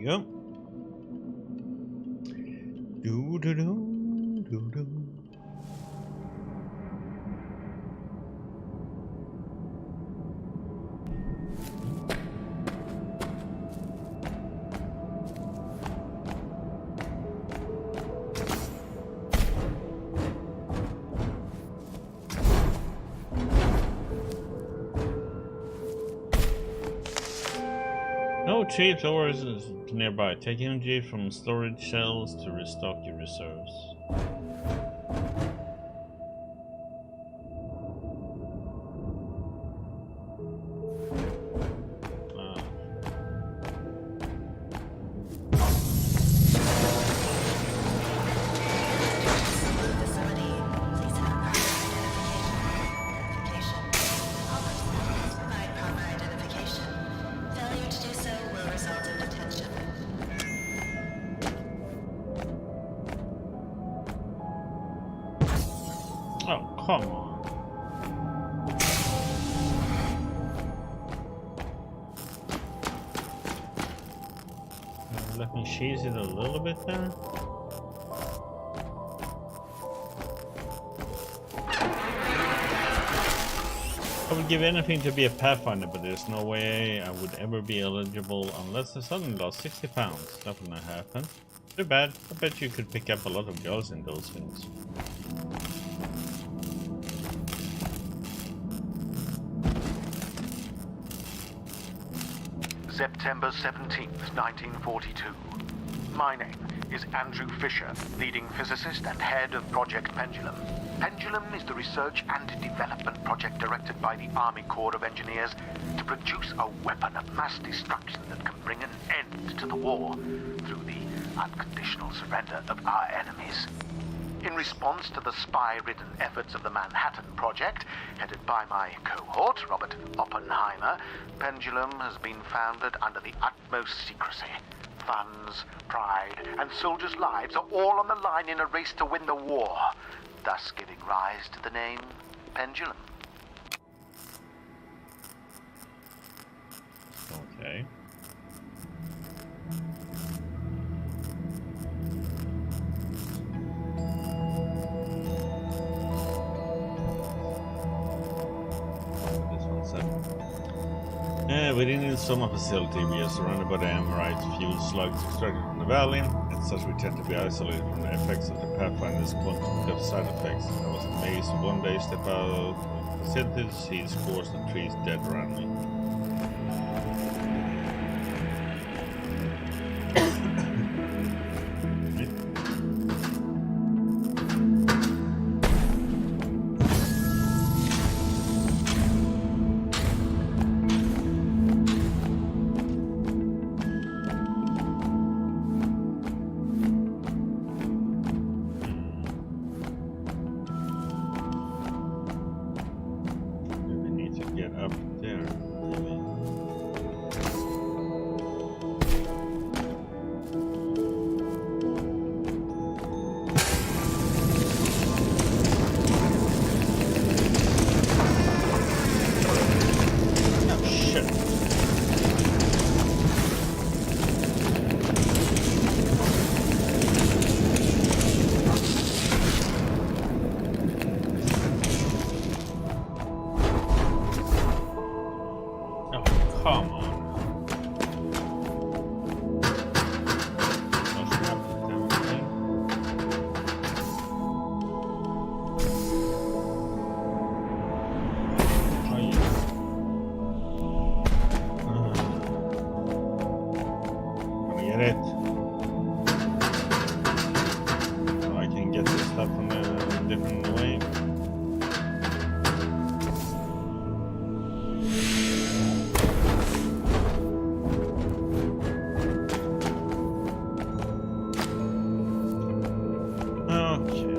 we go. Do do do do do. No cheap ores is nearby. Take energy from storage shells to restock your reserves. Oh, come on. Let me cheese it a little bit there. I would give anything to be a Pathfinder, but there's no way I would ever be eligible unless I suddenly lost 60 pounds. That would not happen. Too bad. I bet you could pick up a lot of girls in those things. September 17th, 1942. My name is Andrew Fisher, leading physicist and head of Project Pendulum. Pendulum is the research and development project directed by the Army Corps of Engineers to produce a weapon of mass destruction that can bring an end to the war through the unconditional surrender of our enemies. In response to the spy-ridden efforts of the Manhattan Project, headed by my cohort, Robert Oppenheimer, Pendulum has been founded under the utmost secrecy. Funds, pride, and soldiers' lives are all on the line in a race to win the war, thus giving rise to the name Pendulum. Okay. Within the Soma facility, we are surrounded by the Amorite fuel slugs extracted from the valley. As such, we tend to be isolated from the effects of the Pathfinder's quantity of side effects. I was amazed to one day step out of the facility to see scores of trees dead around me.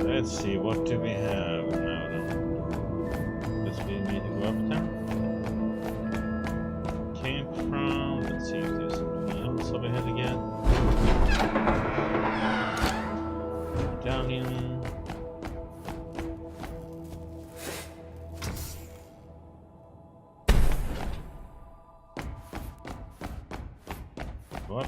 Let's see, what do we have now then? Guess we need to go up there. Came from, let's see if there's something else over here again. Down here. What?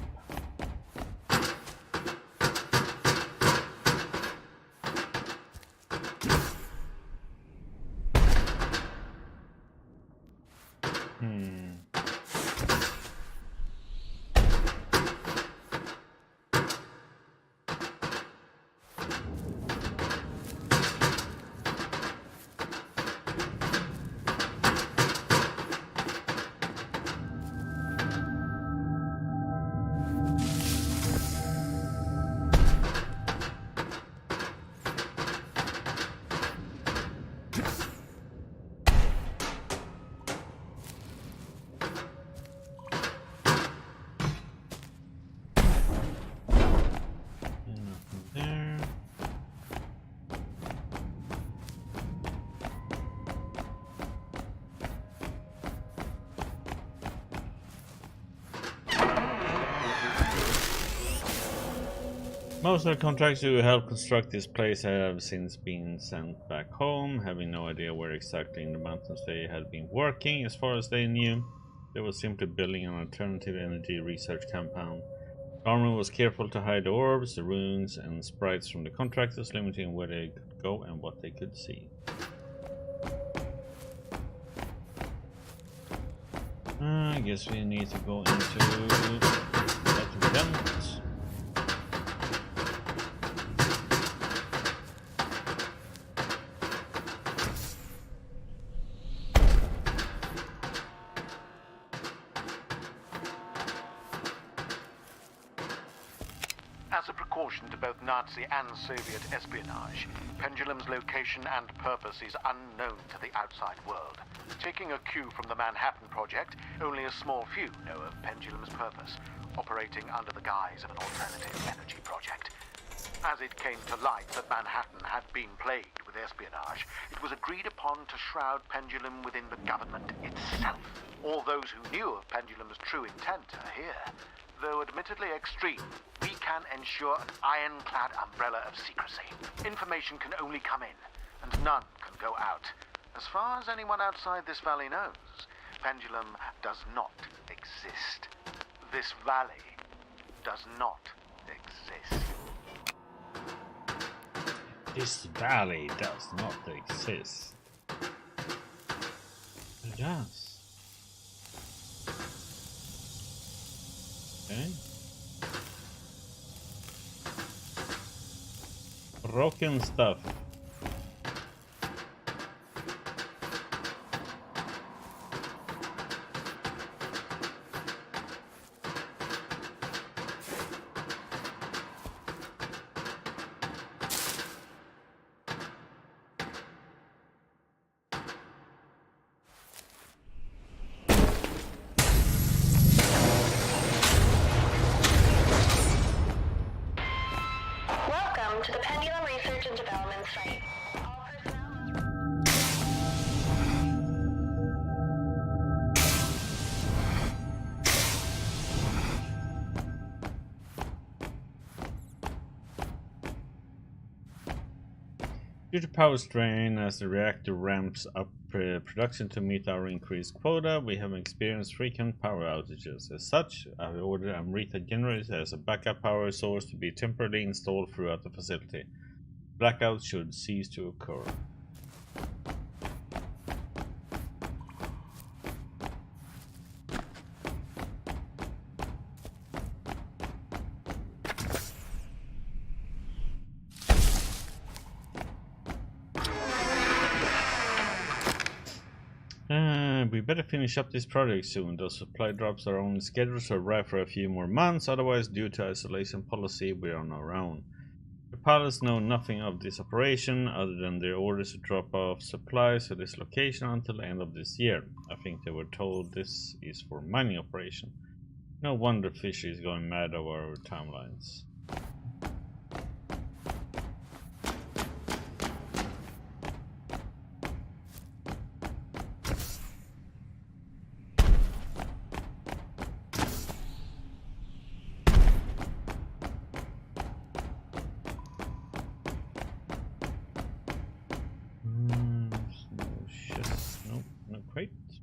Most of the contractors who helped construct this place have since been sent back home, having no idea where exactly in the mountains they had been working. As far as they knew, they were simply building an alternative energy research compound. Government was careful to hide the orbs, the runes, and sprites from the contractors, limiting where they could go and what they could see. I guess we need to go into that vent. As a precaution to both Nazi and Soviet espionage, Pendulum's location and purpose is unknown to the outside world. Taking a cue from the Manhattan Project, only a small few know of Pendulum's purpose, operating under the guise of an alternative energy project. As it came to light that Manhattan had been plagued with espionage, it was agreed upon to shroud Pendulum within the government itself. All those who knew of Pendulum's true intent are here. Though admittedly extreme, we can ensure an ironclad umbrella of secrecy. Information can only come in, and none can go out. As far as anyone outside this valley knows, Pendulum does not exist. This valley does not exist. This valley does not exist. It does. Okay. Broken stuff. To the Pendulum Research and Development site. All personnel... Due to power strain, as the reactor ramps up production to meet our increased quota, we have experienced frequent power outages. As such, I have ordered Amrita generators as a backup power source to be temporarily installed throughout the facility. Blackouts should cease to occur. We better finish up this project soon. Those supply drops are only scheduled to arrive for a few more months, otherwise due to isolation policy we are on our own. The pilots know nothing of this operation other than their orders to drop off supplies to this location until the end of this year. I think they were told this is for mining operation. No wonder Fisher is going mad over our timelines.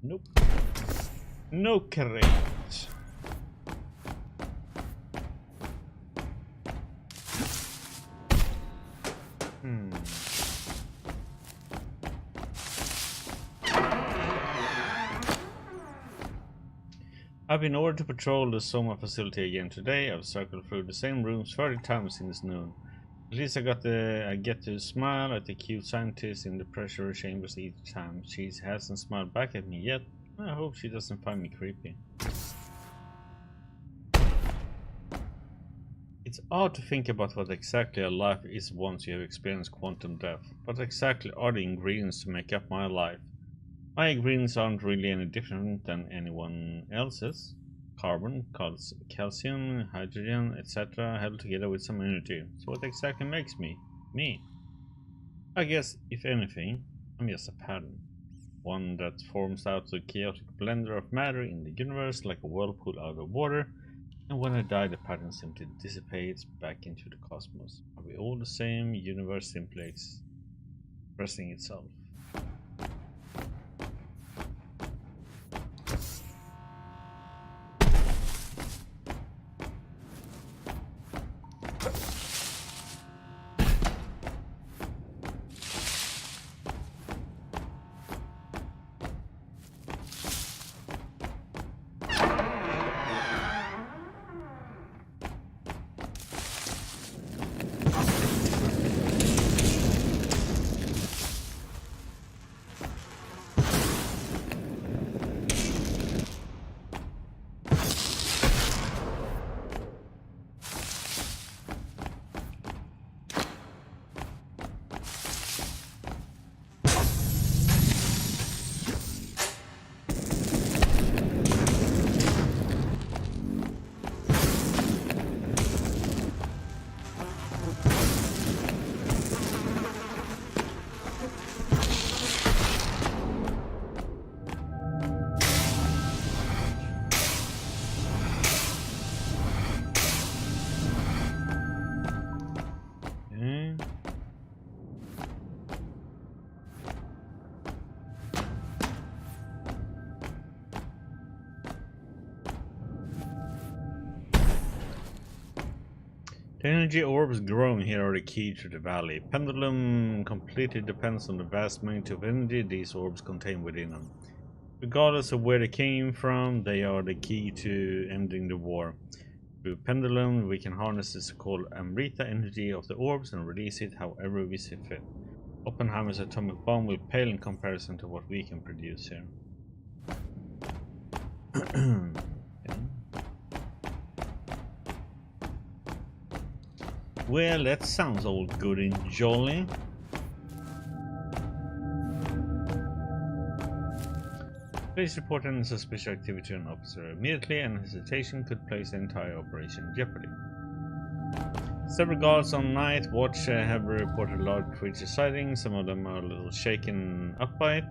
Nope. No crate. I've been ordered to patrol the Soma facility again today. I've circled through the same rooms 30 times since noon. At least I get to smile at the cute scientist in the pressure chambers each time. She hasn't smiled back at me yet. I hope she doesn't find me creepy. It's odd to think about what exactly a life is once you have experienced quantum death. What exactly are the ingredients to make up my life? My ingredients aren't really any different than anyone else's. Carbon, calcium, hydrogen, etc. held together with some energy. So what exactly makes me? Me? I guess, if anything, I'm just a pattern. One that forms out of a chaotic blender of matter in the universe like a whirlpool out of water, And when I die, the pattern simply dissipates back into the cosmos. Are we all the same? Universe simply expressing itself. The energy orbs growing here are the key to the valley. Pendulum completely depends on the vast magnitude of energy these orbs contain within them. Regardless of where they came from, they are the key to ending the war. Through Pendulum, we can harness the so-called Amrita energy of the orbs and release it however we see fit. Oppenheimer's atomic bomb will pale in comparison to what we can produce here. Well, that sounds all good and jolly. Please report any suspicious activity to an officer immediately, and hesitation could place the entire operation in jeopardy. Several guards on night watch have reported large creature sightings. Some of them are a little shaken up by it.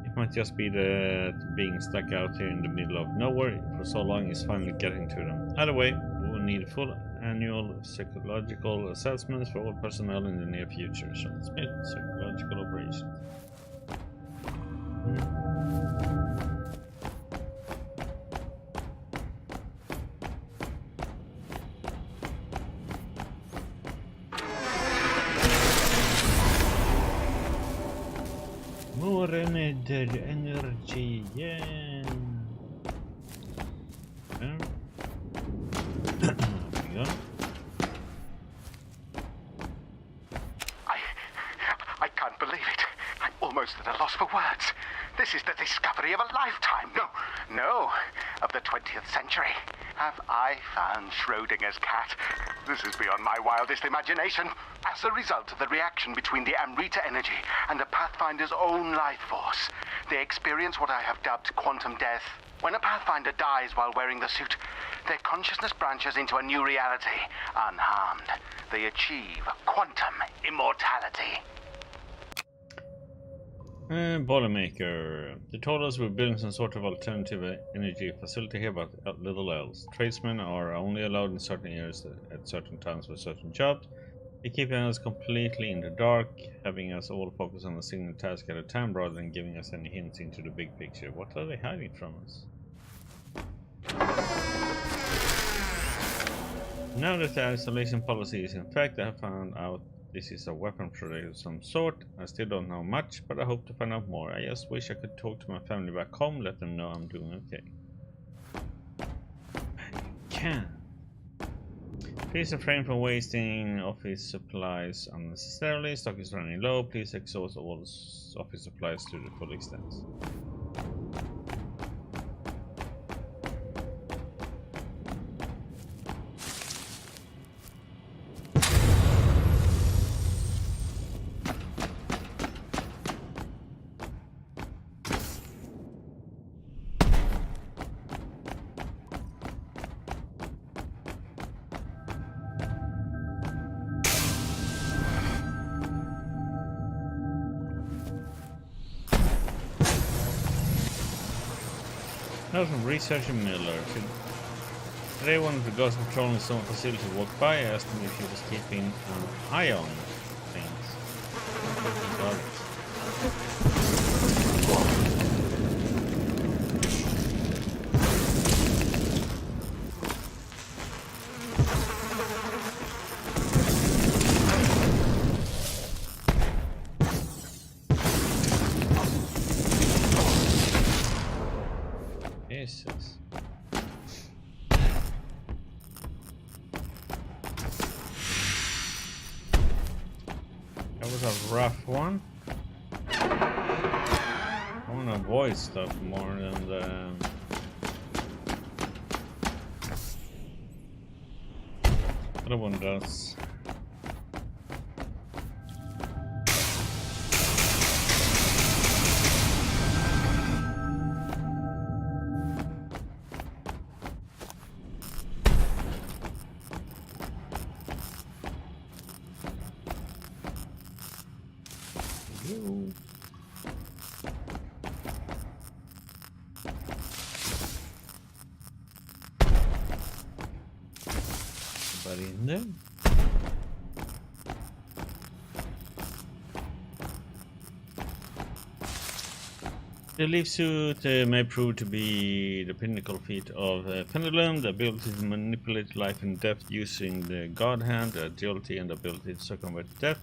It might just be that being stuck out here in the middle of nowhere for so long is finally getting to them. Either way, we will need full annual psychological assessments for all personnel in the near future. Sean Smith, psychological operations. More energy, yeah. There we go. I can't believe it. I'm almost at a loss for words. This is the discovery of a lifetime. No, of the 20th century. Have I found Schrodinger's cat? This is beyond my wildest imagination. As a result of the reaction between the Amrita energy and the Pathfinder's own life force, they experience what I have dubbed quantum death. When a Pathfinder dies while wearing the suit, their consciousness branches into a new reality, unharmed. They achieve quantum immortality. Boilermaker. They told us we're building some sort of alternative energy facility here, but little else. Tradesmen are only allowed in certain areas at certain times for certain jobs. They're keeping us completely in the dark, having us all focus on a single task at a time rather than giving us any hints into the big picture. What are they hiding from us? Now that the isolation policy is in effect, I have found out this is a weapon project of some sort. I still don't know much, but I hope to find out more. I just wish I could talk to my family back home, let them know I'm doing okay. You can. Please refrain from wasting office supplies unnecessarily. Stock is running low. Please exhaust all office supplies to the full extent. Now from Researcher Miller. Today, one of the guards patrolling some facility walked by. I asked him if he was keeping an eye on things. Jesus. That was a rough one. I want to avoid stuff more than the other one does. Somebody in there? The leaf suit may prove to be the pinnacle feat of Pendulum, the ability to manipulate life and death using the God Hand, the agility and the ability to circumvent death,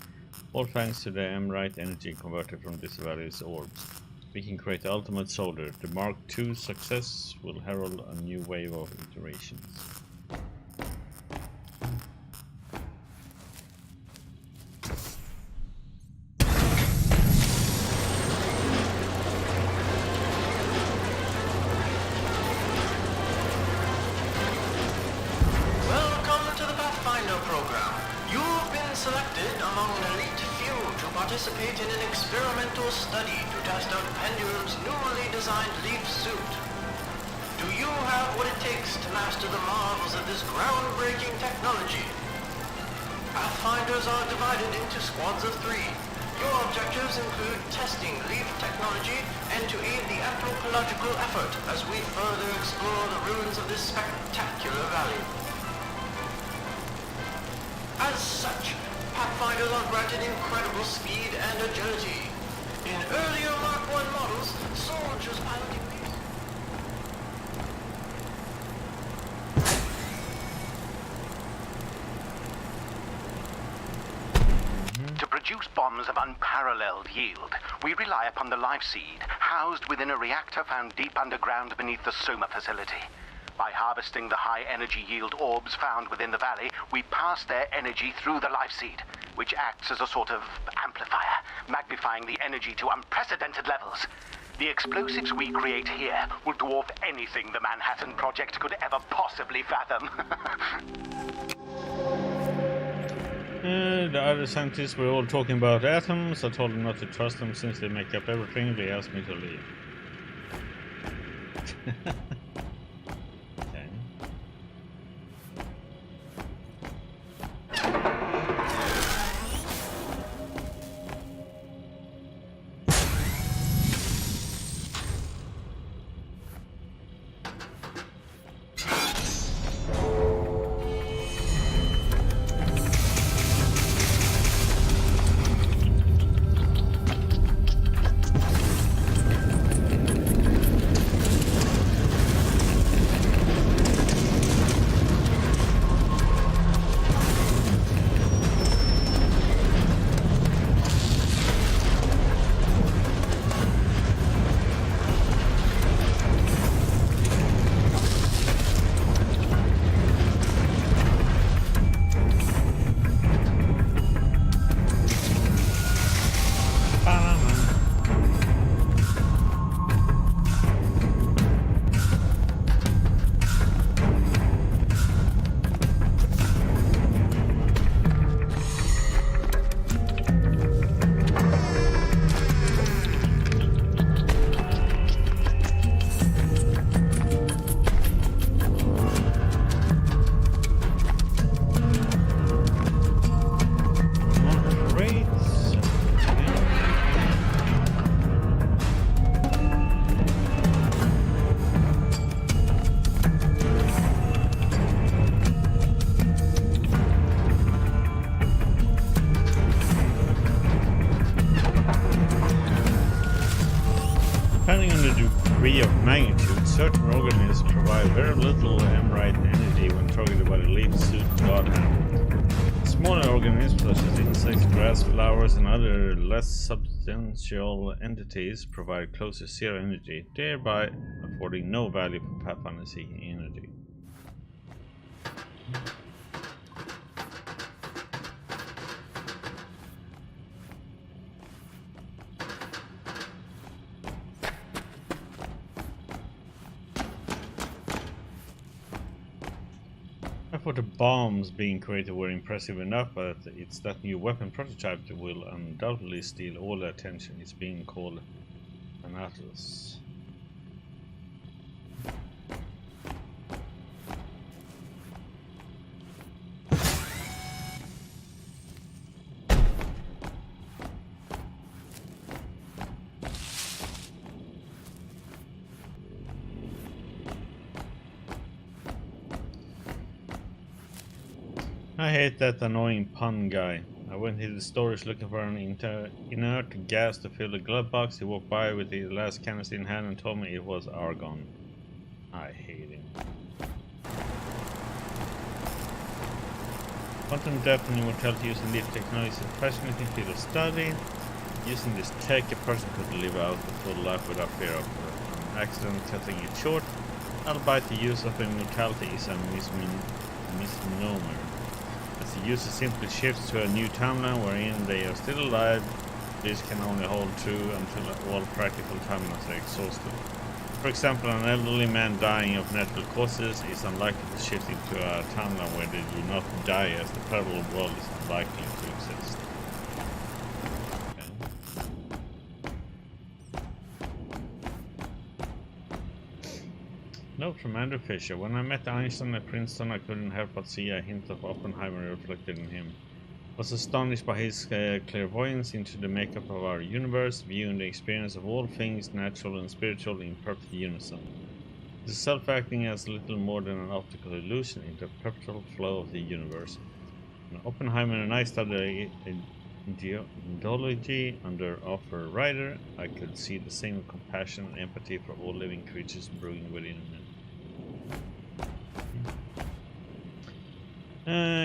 all thanks to the Emerite energy converted from these various orbs. We can create the ultimate soldier. The Mark II success will herald a new wave of iterations. Participate in an experimental study to test out Pendulum's newly designed leaf suit. Do you have what it takes to master the marvels of this groundbreaking technology? Pathfinders are divided into squads of 3. Your objectives include testing leaf technology and to aid the anthropological effort as we further explore the ruins of this spectacular valley. As such, Pathfinders are granted incredible speed and agility. In earlier Mark I models, soldiers piloting these. To produce bombs of unparalleled yield, we rely upon the life seed housed within a reactor found deep underground beneath the Soma facility. By harvesting the high-energy yield orbs found within the valley, we pass their energy through the life seed, which acts as a sort of amplifier, magnifying the energy to unprecedented levels. The explosives we create here will dwarf anything the Manhattan Project could ever possibly fathom. The other scientists were all talking about atoms. I told them not to trust them since they make up everything. They asked me to leave. very little Emrite energy when targeted by the leaf suit god hand. Smaller organisms such as insects, grass, flowers, and other less substantial entities provide close to zero energy, thereby affording no value for Pathfinder seeking energy. I thought the bombs being created were impressive enough, but it's that new weapon prototype that will undoubtedly steal all the attention. It's being called Thanatos. I hate that annoying pun guy. I went into the storage looking for an inert gas to fill the glove box. He walked by with the last canister in hand and told me it was argon. I hate him. Quantum depth and immortality using leaf technology is a fascinating field of study. Using this tech, a person could live out a full life without fear of an accident cutting it short. Albeit the use of immortality is a misnomer. The user simply shifts to a new timeline wherein they are still alive. This can only hold true until all practical timelines are exhausted. For example, an elderly man dying of natural causes is unlikely to shift into a timeline where they do not die, as the parallel world is unlikely to exist. Note from Andrew Fisher. When I met Einstein at Princeton, I couldn't help but see a hint of Oppenheimer reflected in him. I was astonished by his clairvoyance into the makeup of our universe, viewing the experience of all things natural and spiritual in perfect unison. It is self-acting as little more than an optical illusion in the perpetual flow of the universe. When Oppenheimer and I studied ideology under Arthur Ryder, I could see the same compassion and empathy for all living creatures brewing within me.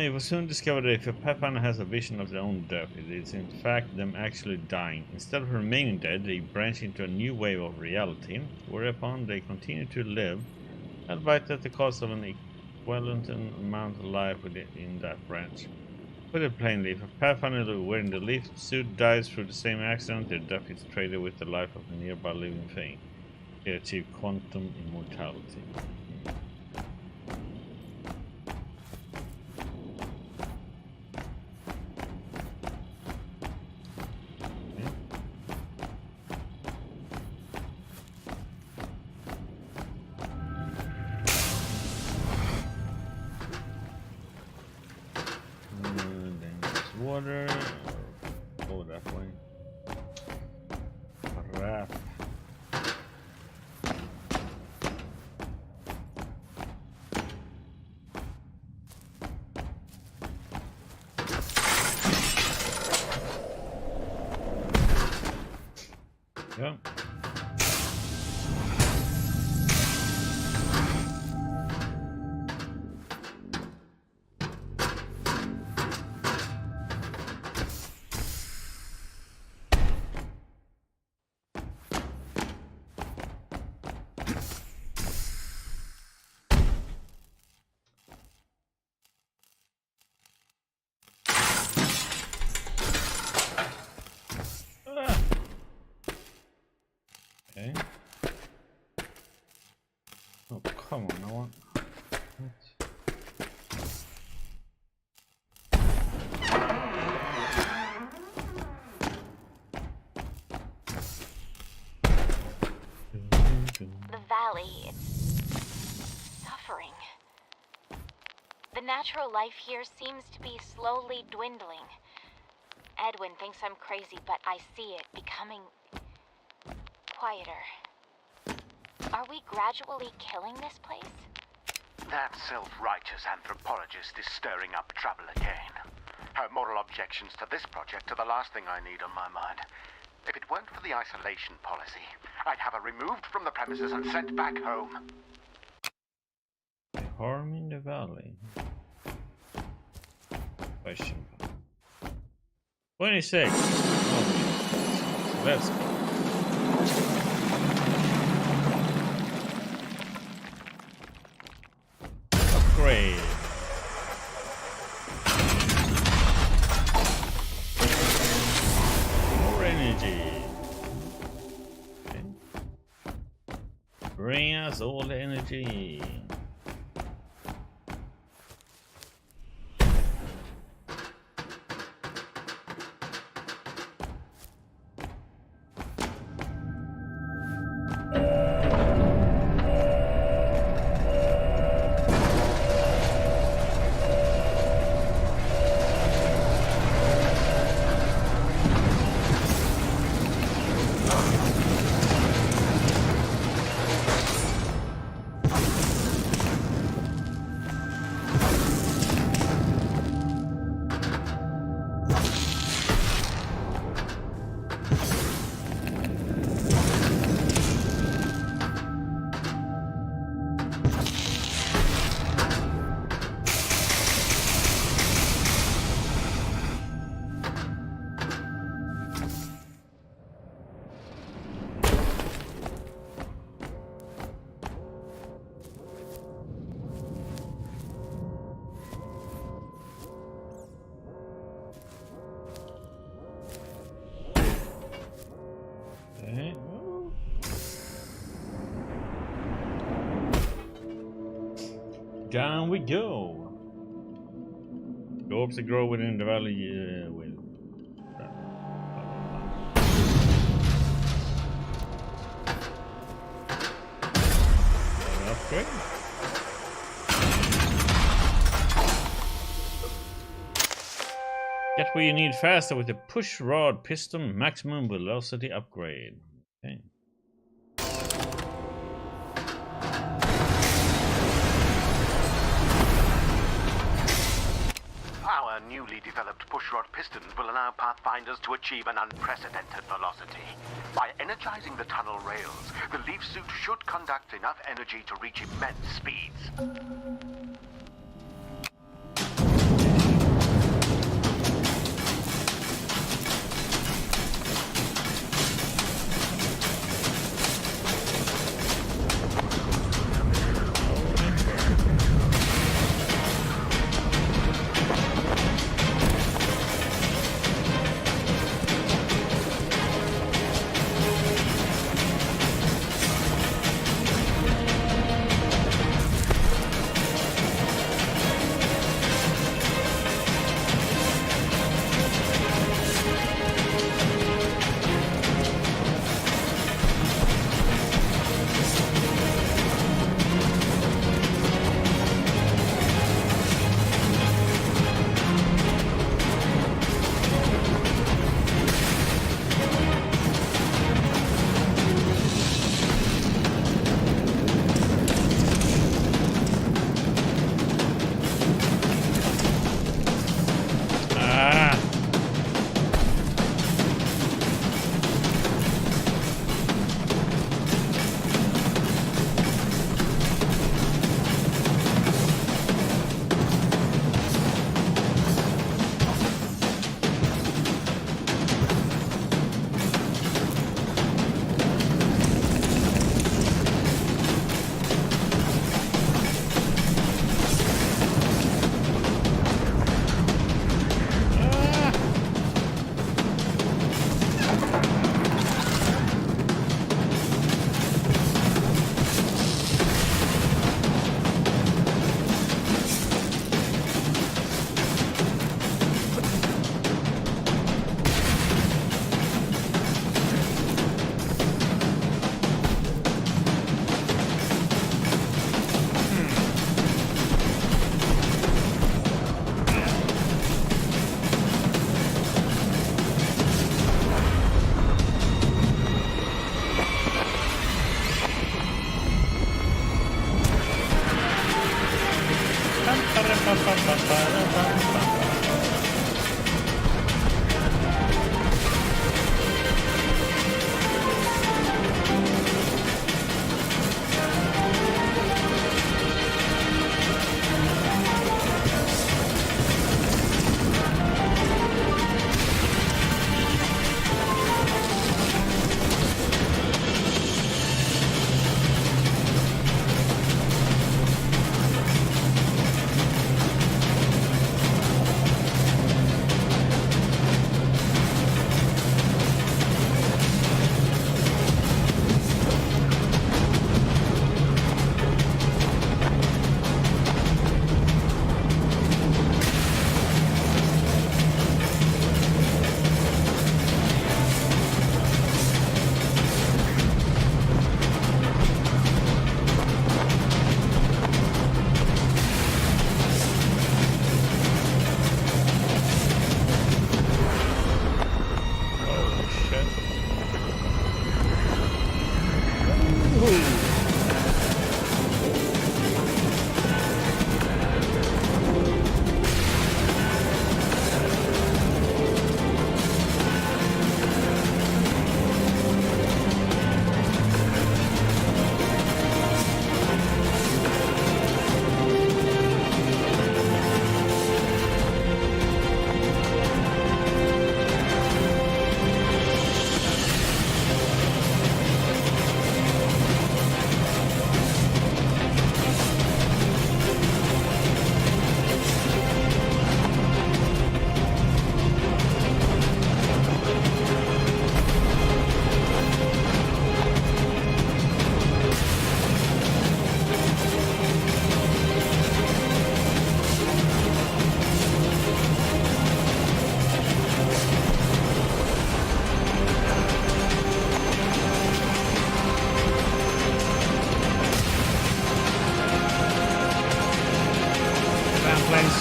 It was soon discovered that if a Pathfinder has a vision of their own death, it is in fact them actually dying. Instead of remaining dead, they branch into a new wave of reality, whereupon they continue to live, albeit at the cost of an equivalent amount of life within that branch. Put it plainly, if a Pathfinder wearing the leaf suit dies through the same accident, their death is traded with the life of a nearby living thing. They achieve quantum immortality. Water, go that way. Raft. Yeah. Okay. Oh, come on, I want... The valley, it's suffering. The natural life here seems to be slowly dwindling. Edwin thinks I'm crazy, but I see it becoming quieter. Are we gradually killing this place? That self-righteous anthropologist is stirring up trouble again. Her moral objections to this project are the last thing I need on my mind. If it weren't for the isolation policy, I'd have her removed from the premises and sent back home. harming the valley? Question. 26. Oh, let's go. Upgrade. More energy. Okay. Bring us all the energy. Okay. Down we go. Globes that grow within the valley will. Upgrade. Get where you need faster with the push rod piston maximum velocity upgrade. Okay. Our newly developed pushrod pistons will allow pathfinders to achieve an unprecedented velocity. By energizing the tunnel rails, the leaf suit should conduct enough energy to reach immense speeds.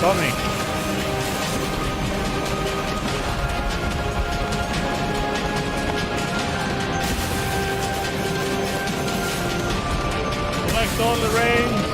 Sonic. Collect all the rain.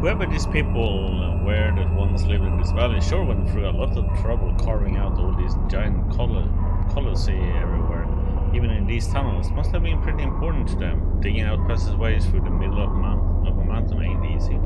Whoever these people were that once lived in this valley sure went through a lot of trouble carving out all these giant colossi everywhere. Even in these tunnels, must have been pretty important to them. Digging out passageways through the middle of a mountain ain't easy.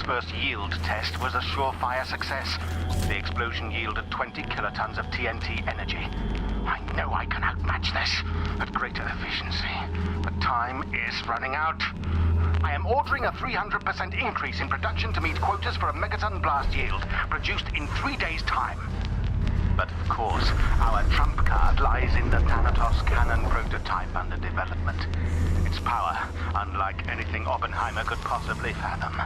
First yield test was a surefire success. The explosion yielded 20 kilotons of TNT energy. I know I can outmatch this at greater efficiency, but time is running out. I am ordering a 300% increase in production to meet quotas for a megaton blast yield, produced in 3 days' time. But of course, our trump card lies in the Thanatos cannon prototype under development. Its power, unlike anything Oppenheimer could possibly fathom.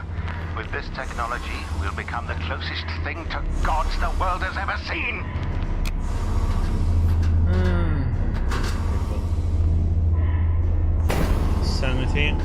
With this technology, we'll become the closest thing to gods the world has ever seen! Sanity.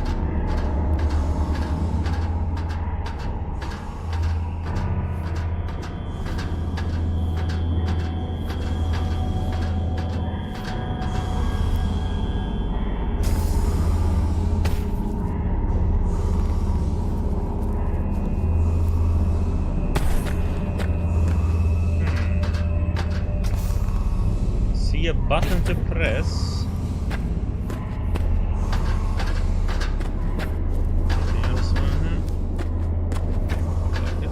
A button to press. Anything else around here? Like it.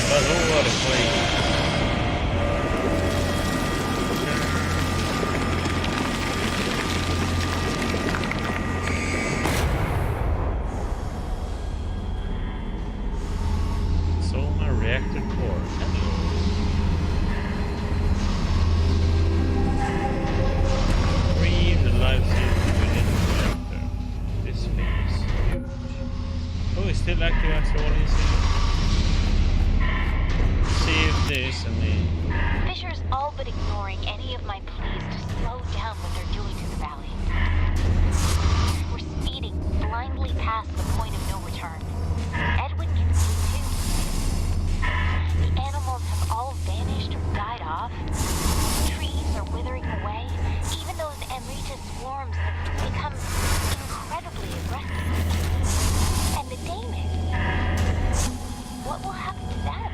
But all over the place. Still active after all these things. See if this and me. Fisher's all but ignoring any of my pleas to slow down what they're doing to the valley. We're speeding blindly past the point of no return. Edwin can see too. The animals have all vanished or died off. Trees are withering away. Even those Amrita swarms have become incredibly aggressive. And the Daemon, what will happen to them?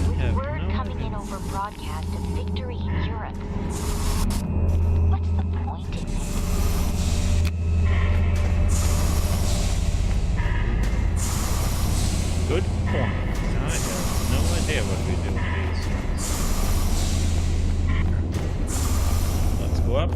With word coming in over broadcast of victory in Europe, what's the point in it? Good point. I have no idea what we do with these. Let's go up.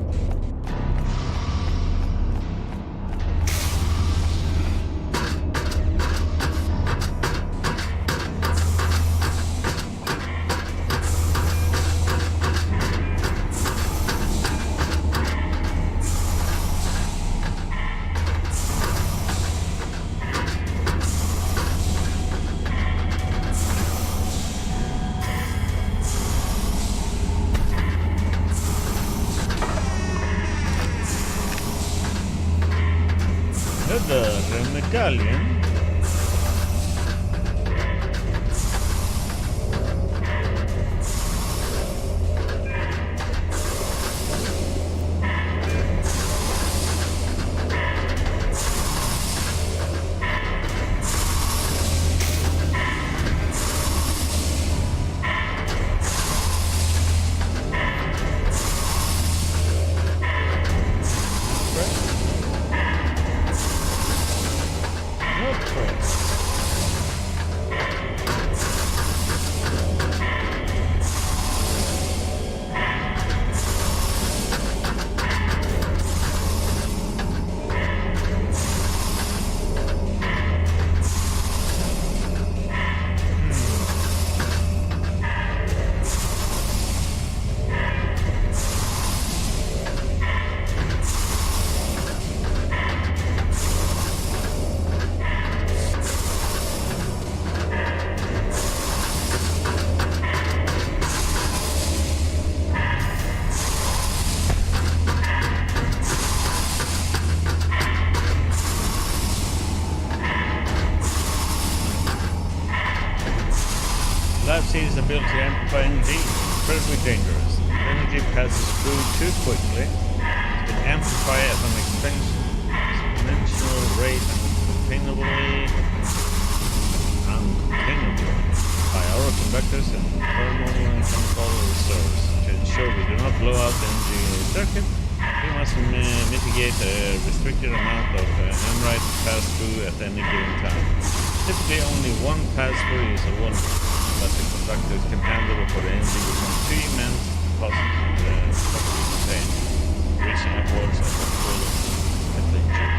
galleon. Life Seed's ability to amplify energy is incredibly dangerous. If energy passes through too quickly, it can amplify at an exponential rate uncontainably by our conductors and thermal and chemical reserves. To ensure we do not blow out the energy circuit, we must mitigate a restricted amount of Amrite pass-through at any given time. Typically only one pass-through is a wonder, but the conductors can handle before the energy becomes too immense possibly contained, reaching upwards of the full potential.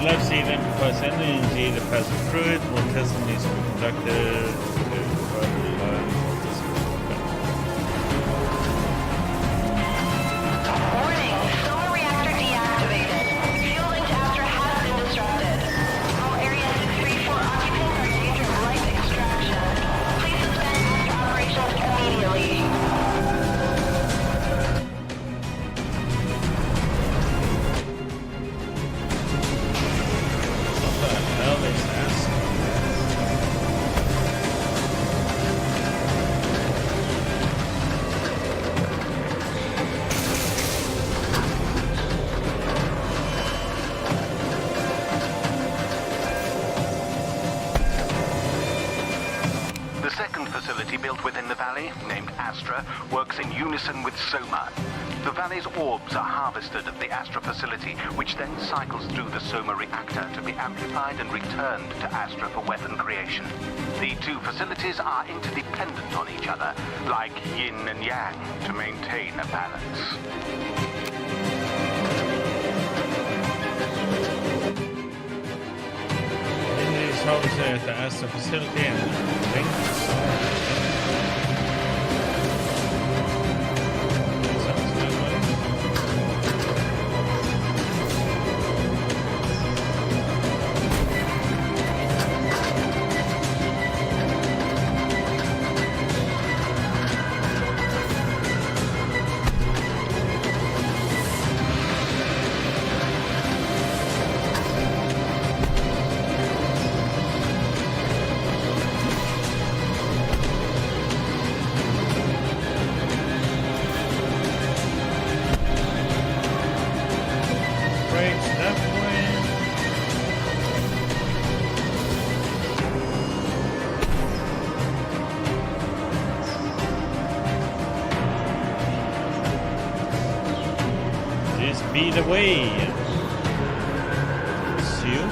Life Seed amplifies energy that passes through it. One testing needs to be conducted to further line this Warning, solar reactor deactivated. Fuel link to Astra has been disrupted. All Area 634 occupants are in danger of life extraction. Please suspend Astra operations immediately. Built within the valley, named Astra, works in unison with Soma. The valley's orbs are harvested at the Astra facility, which then cycles through the Soma reactor to be amplified and returned to Astra for weapon creation. The two facilities are interdependent on each other, like yin and yang, to maintain a balance. Harvested at the Astra facility and linked. Speed away. See you.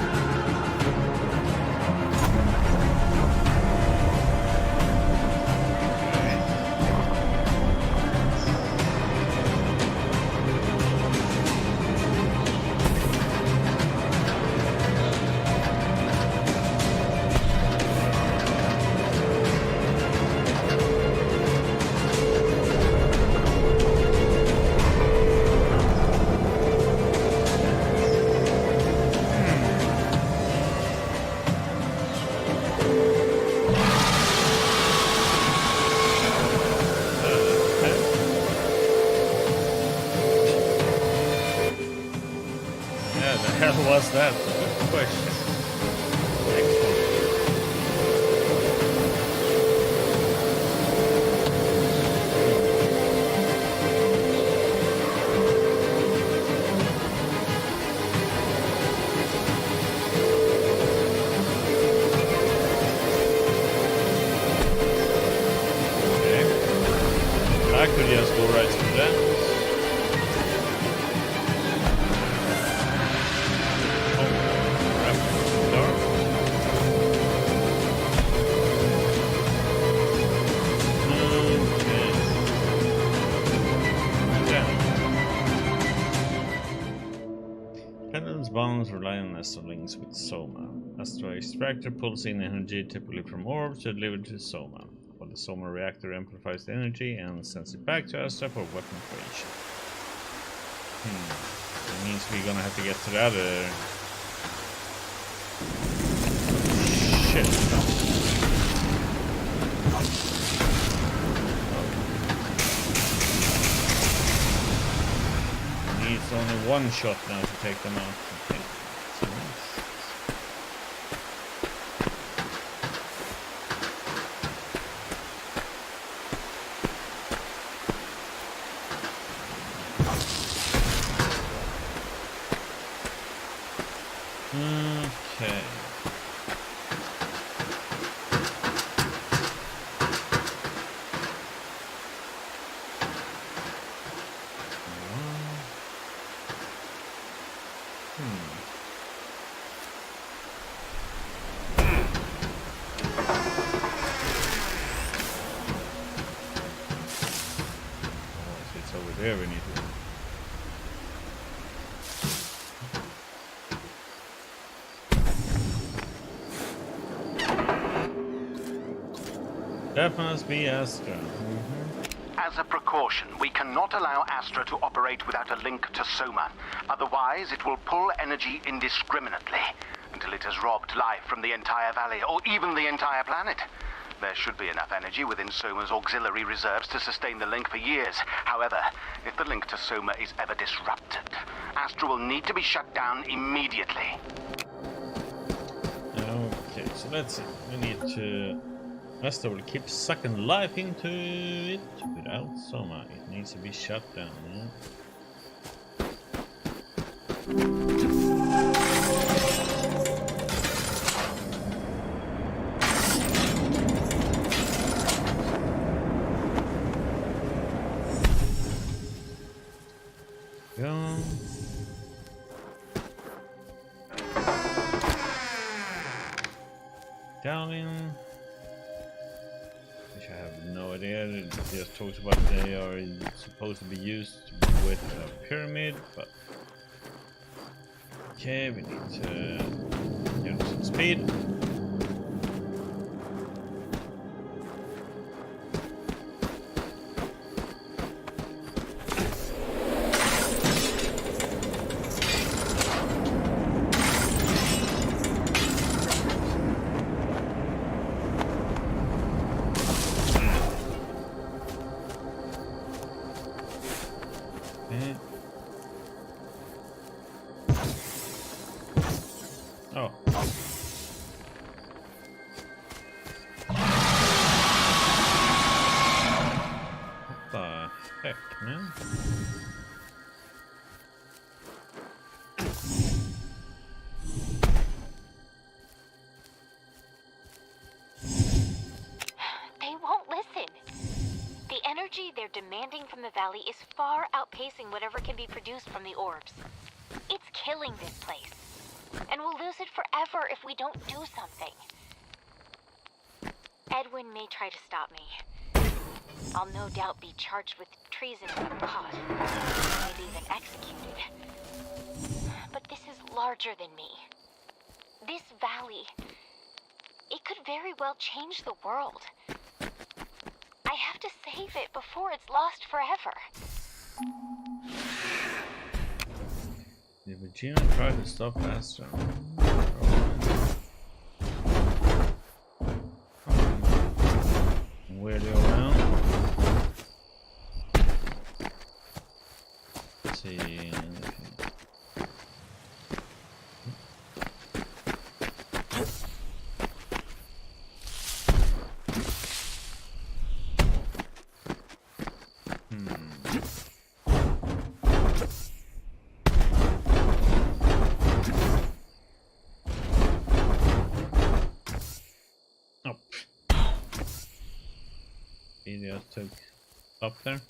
Was that? Good question. Next one. Okay. I could just go right through that. Bombs rely on Astro links with Soma. Astro extractor pulls in energy typically from orbs to deliver to Soma, while the Soma reactor amplifies the energy and sends it back to Astra for weapon creation. That means we're gonna have to get to the other shit. It's only one shot now to take them out. Okay. So okay. There we need to. That must be Astra. As a precaution, we cannot allow Astra to operate without a link to Soma. Otherwise, it will pull energy indiscriminately until it has robbed life from the entire valley, or even the entire planet. There should be enough energy within Soma's auxiliary reserves to sustain the link for years. However, if the link to Soma is ever disrupted, Astra will need to be shut down immediately. Okay, so let's see. We need to... Astra will keep sucking life into it without Soma. It needs to be shut down, yeah? Go. Down in. Which I have no idea. It just talks about they are supposed to be used with a pyramid, but okay, we need to get some speed. Oh. What the heck, man? They won't listen. The energy energy they're demanding from the valley is far outpacing whatever can be produced from the orbs. It's killing this place. And we'll lose it forever if we don't do something. Edwin may try to stop me. I'll no doubt be charged with treason if I'm caught. Maybe even executed. But this is larger than me. This valley, it could very well change the world. I have to save it before it's lost forever. Did Regina try to stop Astra? Weirdly around. Let's see anything. Just took up there.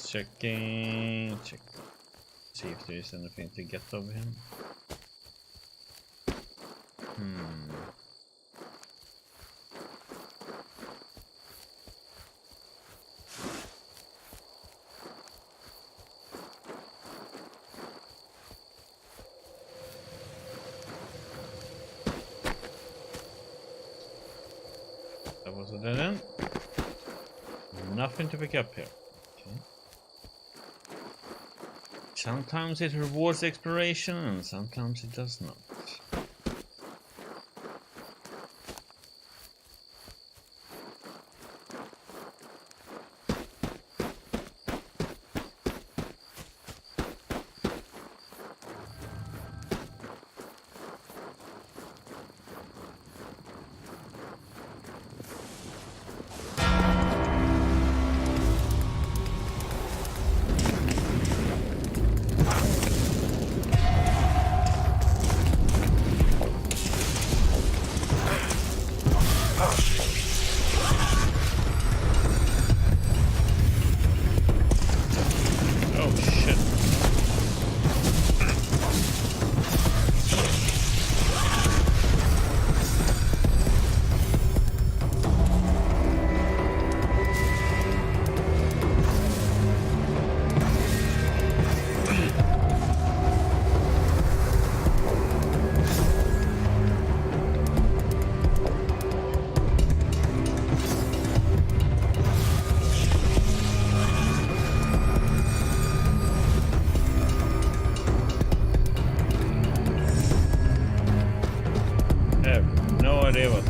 Checking. Check. See if there is anything to get over him. That was a dead end. Nothing to pick up here. Okay. Sometimes it rewards exploration and sometimes it does not.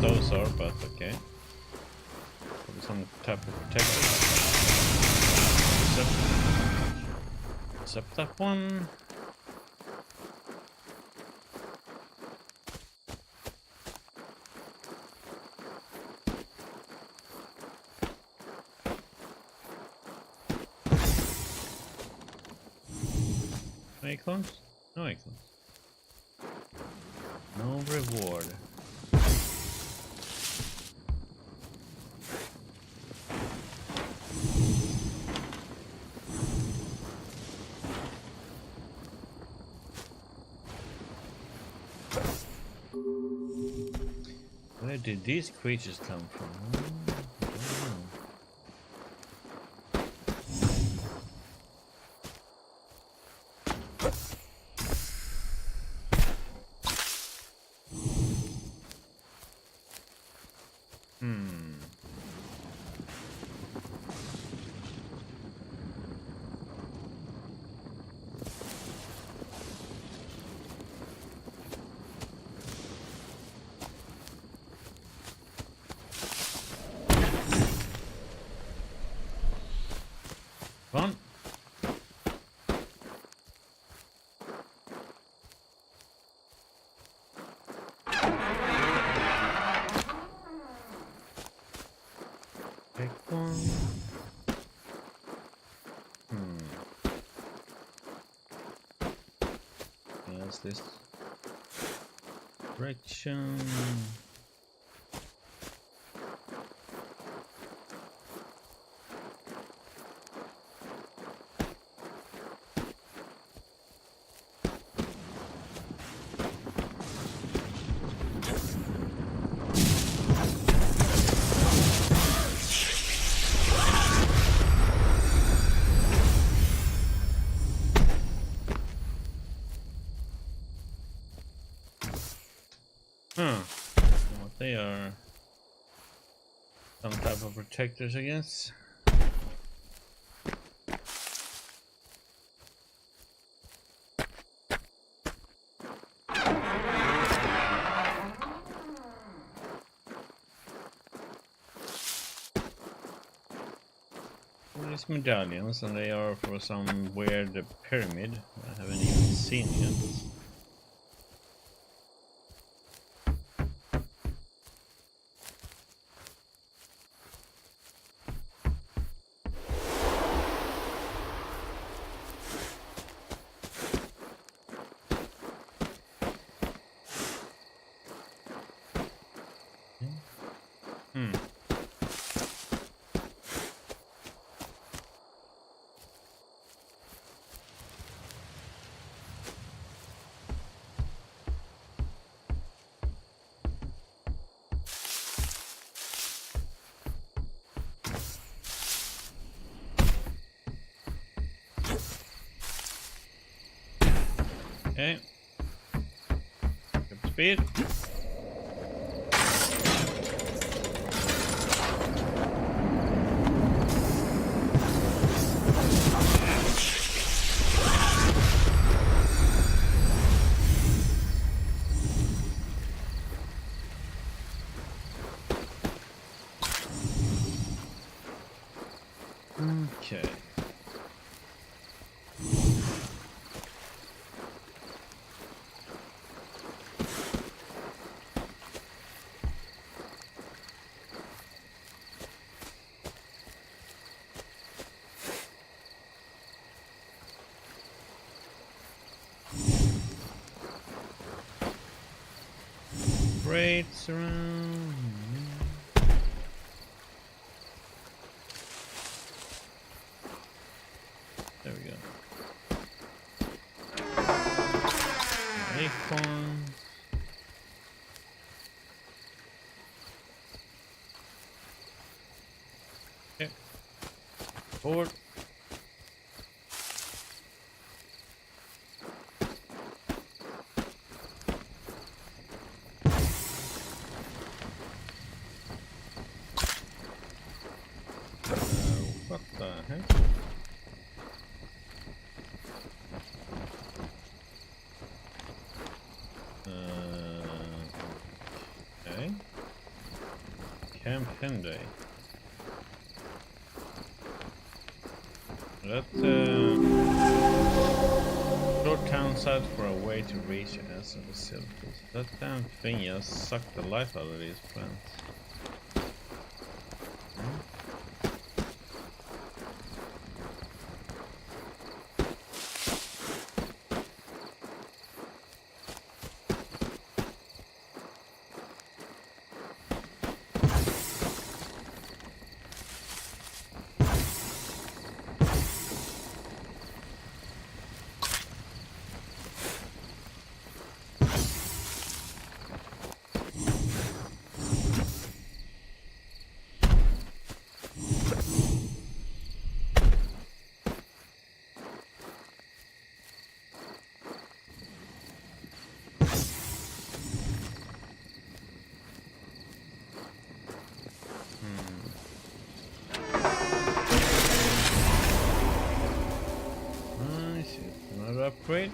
Those are, but okay. Probably some type of protection. Except that one. Acorns? No acorns. No reward. Where did these creatures come from? Come on. this direction? What they are? Some type of protectors, I guess. These medallions, and they are for some weird pyramid I haven't even seen yet. Okay. Up speed. Okay. Rates around. There we go. Acorns. Okay. Forward. What the heck? Okay. Camp Henday. That short town site for a way to reach as a facility. That damn thing just sucked the life out of these plants. Another upgrade.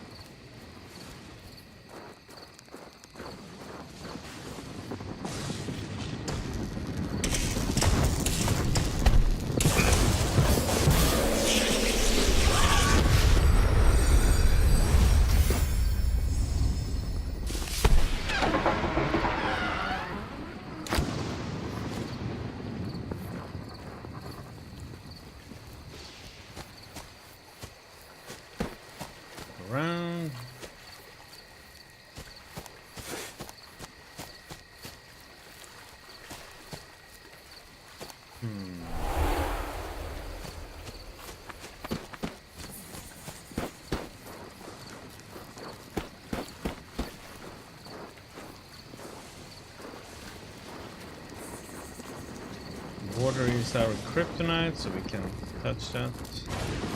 Around. Water is our kryptonite, so we can touch that.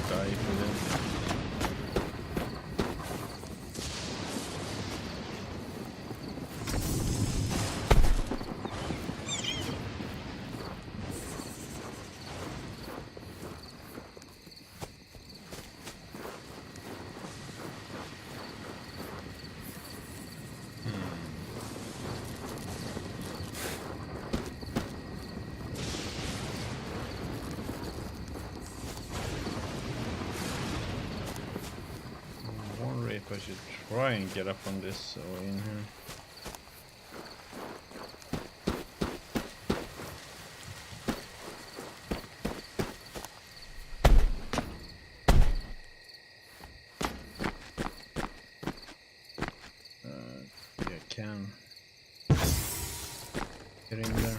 Die with it. I should try and get up on this or in here. Yeah, I can get in there.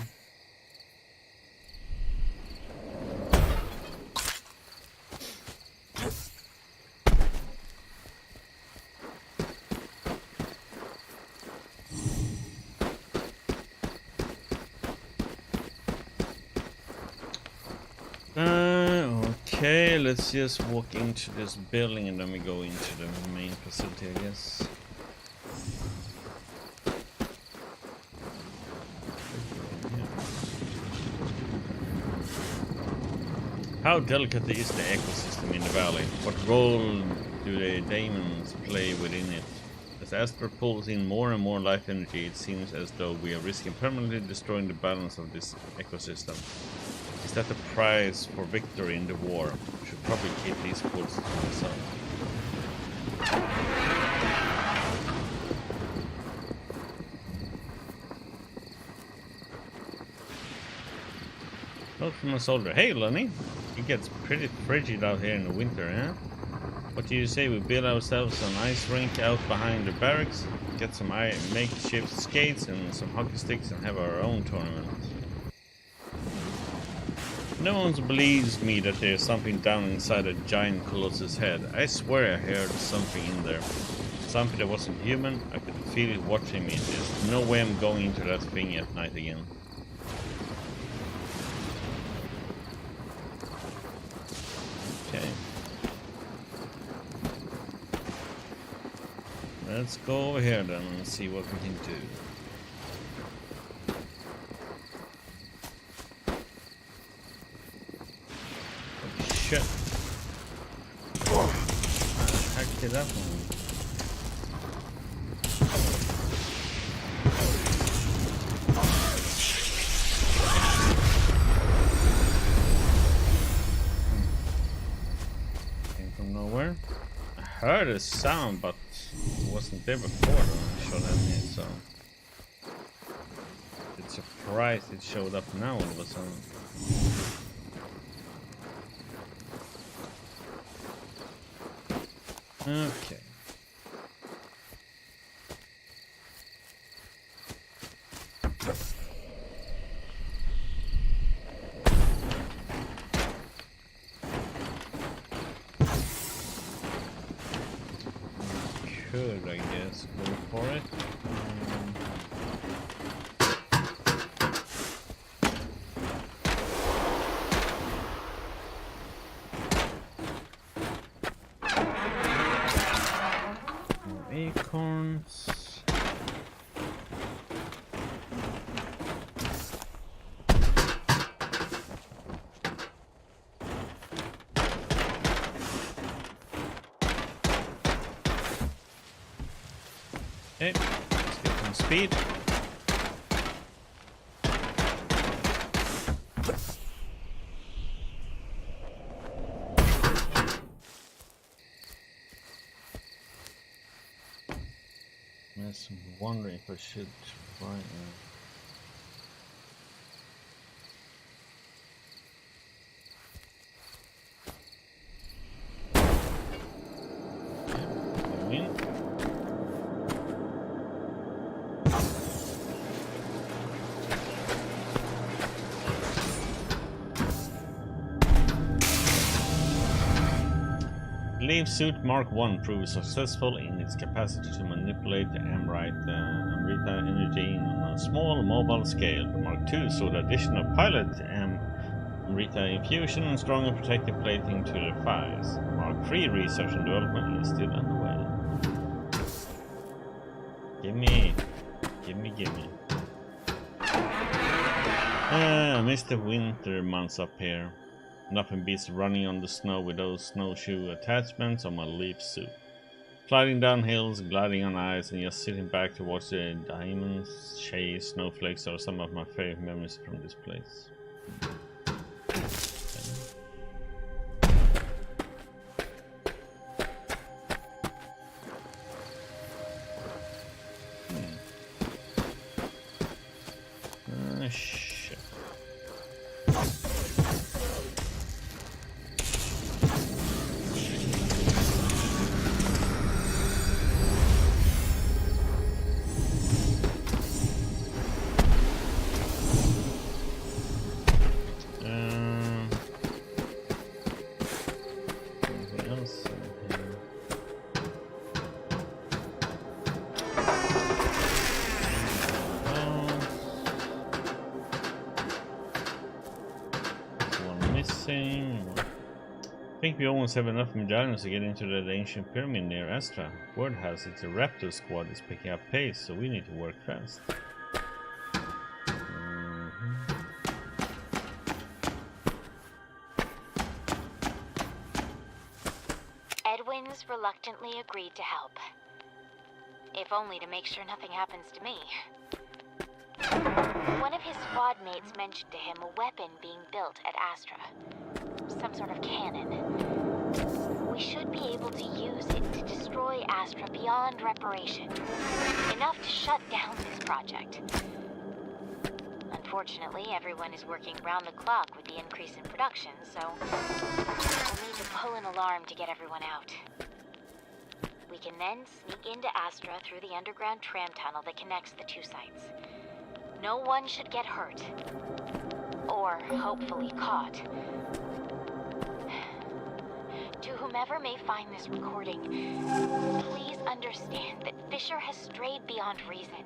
Okay, let's just walk into this building and then we go into the main facility, I guess. How delicate is the ecosystem in the valley? What role do the daemons play within it? As Asper pulls in more and more life energy, it seems as though we are risking permanently destroying the balance of this ecosystem. Is that the prize for victory in the war? We should probably keep these fools to ourselves. Note from a soldier. Hey, Lenny. It gets pretty frigid out here in the winter, huh? What do you say we build ourselves an ice rink out behind the barracks, get some makeshift skates and some hockey sticks and have our own tournament? No one believes me that there's something down inside a giant colossus head. I swear I heard something in there. Something that wasn't human. I could feel it watching me. There's no way I'm going into that thing at night again. Okay. Let's go over here then and see what we can do. Shit. Heck did that one? Came from nowhere. I heard a sound, but it wasn't there before when I shot at it, so it's surprised it showed up now all of a sudden. Okay. Could, I guess, go for it. Acorns. Okay, let's get some speed. I was wondering if I should try Leaf Suit Mark 1 proved successful in its capacity to manipulate the Amrita energy on a small mobile scale. Mark 2 saw the addition of pilot Amrita infusion and stronger protective plating to the thighs. Mark 3 research and development is still underway. Gimme. I miss the winter months up here. Nothing beats running on the snow with those snowshoe attachments on my leaf suit. Sliding down hills, gliding on ice, and just sitting back to watch the diamonds chase snowflakes are some of my favorite memories from this place. Shit. Anything else in here? I think we almost have enough medallions to get into that ancient pyramid near Astra. Word has it the Raptor squad is picking up pace, so we need to work fast. Edwin's reluctantly agreed to help. If only to make sure nothing happens to me. One of his squad mates mentioned to him a weapon being built at Astra. Some sort of cannon. We should be able to use it to destroy Astra beyond reparation. Enough to shut down this project. Unfortunately, everyone is working round the clock with the increase in production, so we'll need to pull an alarm to get everyone out. We can then sneak into Astra through the underground tram tunnel that connects the two sites. No one should get hurt. Or, hopefully, caught. To whomever may find this recording, please understand that Fisher has strayed beyond reason.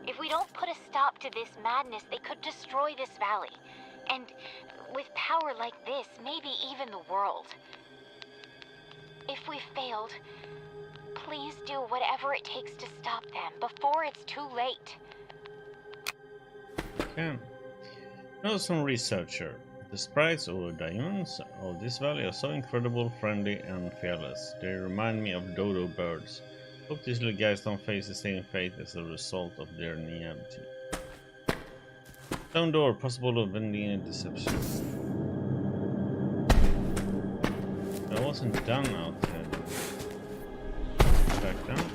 If we don't put a stop to this madness, they could destroy this valley. And with power like this, maybe even the world. If we failed, please do whatever it takes to stop them before it's too late. Okay. Now some researcher. The sprites or diamonds of this valley are so incredible, friendly, and fearless. They remind me of dodo birds. Hope these little guys don't face the same fate as a result of their naivety. Down door, possible of vending and deception. I wasn't done out there. Back down.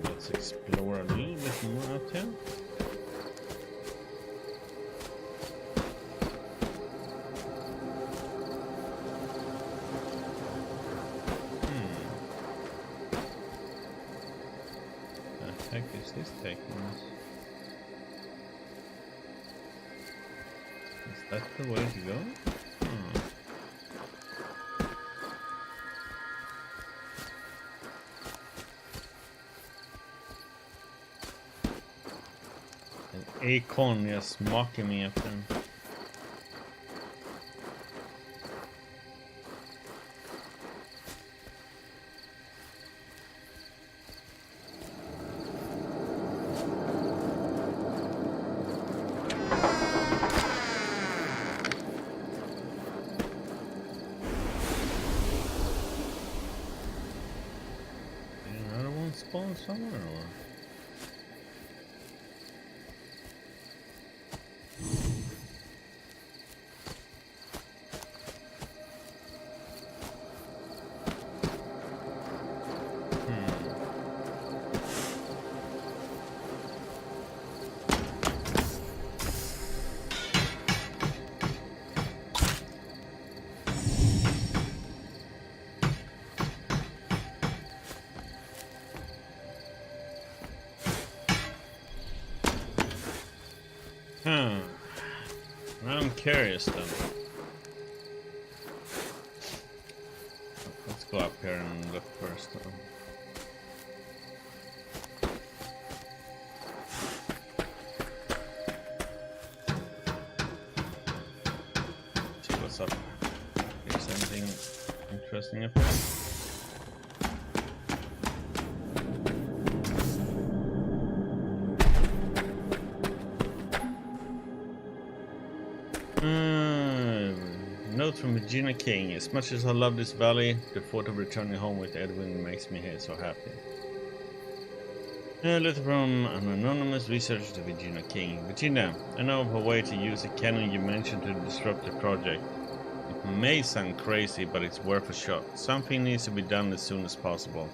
Let's explore a little bit more out here. The heck is this taking us? Is that the way to go? An acorn just mocking me at them. Another one spawn somewhere or? I'm I'm curious then. Let's go up here and look first though. See what's up. Is anything interesting up here? Note from Regina King. As much as I love this valley, the thought of returning home with Edwin makes me so happy. A letter from an anonymous researcher to Regina King. Regina, I know of a way to use the cannon you mentioned to disrupt the project. It may sound crazy, but it's worth a shot. Something needs to be done as soon as possible.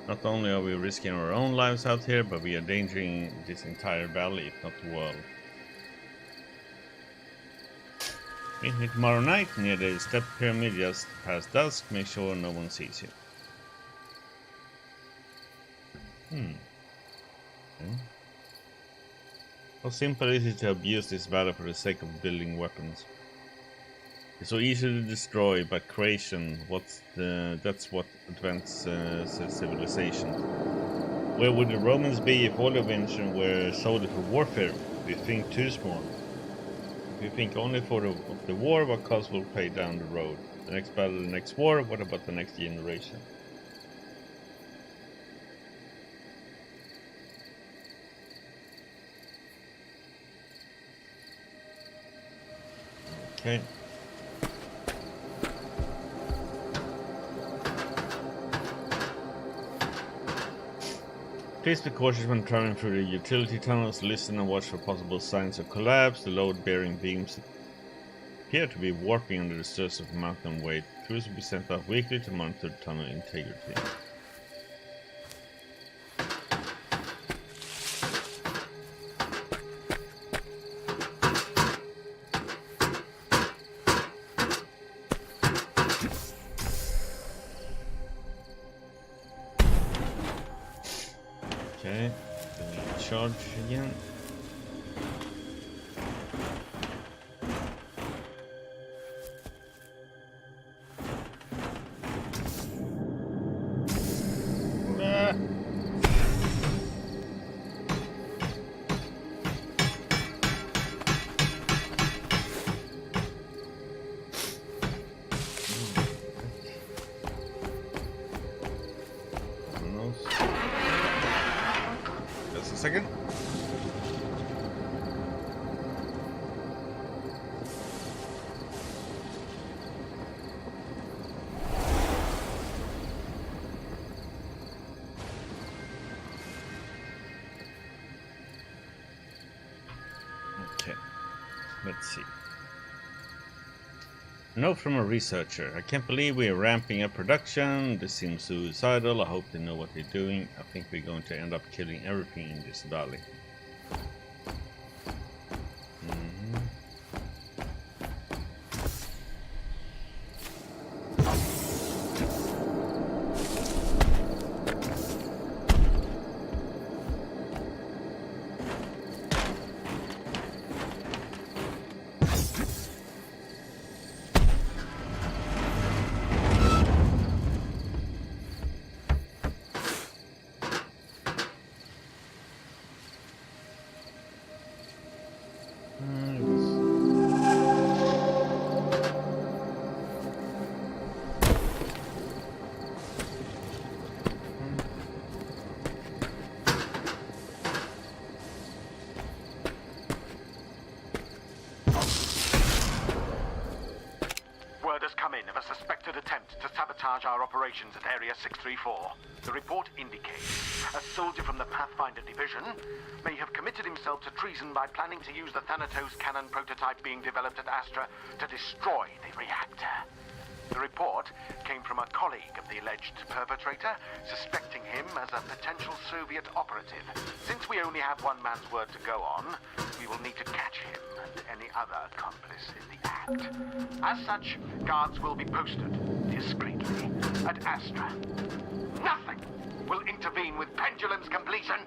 Not only are we risking our own lives out here, but we are endangering this entire valley, if not the world. Meet me tomorrow night near the step pyramid just past dusk. Make sure no one sees you. Okay. How simple is it to abuse this valley for the sake of building weapons? It's so easy to destroy, but creation, that's what advanced civilization. Where would the Romans be if all the inventions were solely for warfare? We think too small. If you think only for the war, what cost will pay down the road? The next battle, the next war, what about the next generation? Okay. Please be cautious when traveling through the utility tunnels. Listen and watch for possible signs of collapse. The load-bearing beams appear to be warping under the stress of mountain weight. Crews will be sent out weekly to monitor the tunnel integrity. Okay, charge again. Second. Okay, let's see. Note from a researcher. I can't believe we are ramping up production. This seems suicidal. I hope they know what they're doing. I think we're going to end up killing everything in this valley. Our operations at Area 634. The report indicates a soldier from the Pathfinder Division may have committed himself to treason by planning to use the Thanatos cannon prototype being developed at Astra to destroy the reactor. The report came from a colleague of the alleged perpetrator, suspecting him as a potential Soviet operative. Since we only have one man's word to go on, we will need to catch him and any other accomplice in the act. As such, guards will be posted discreetly at Astra. Nothing will intervene with Pendulum's completion.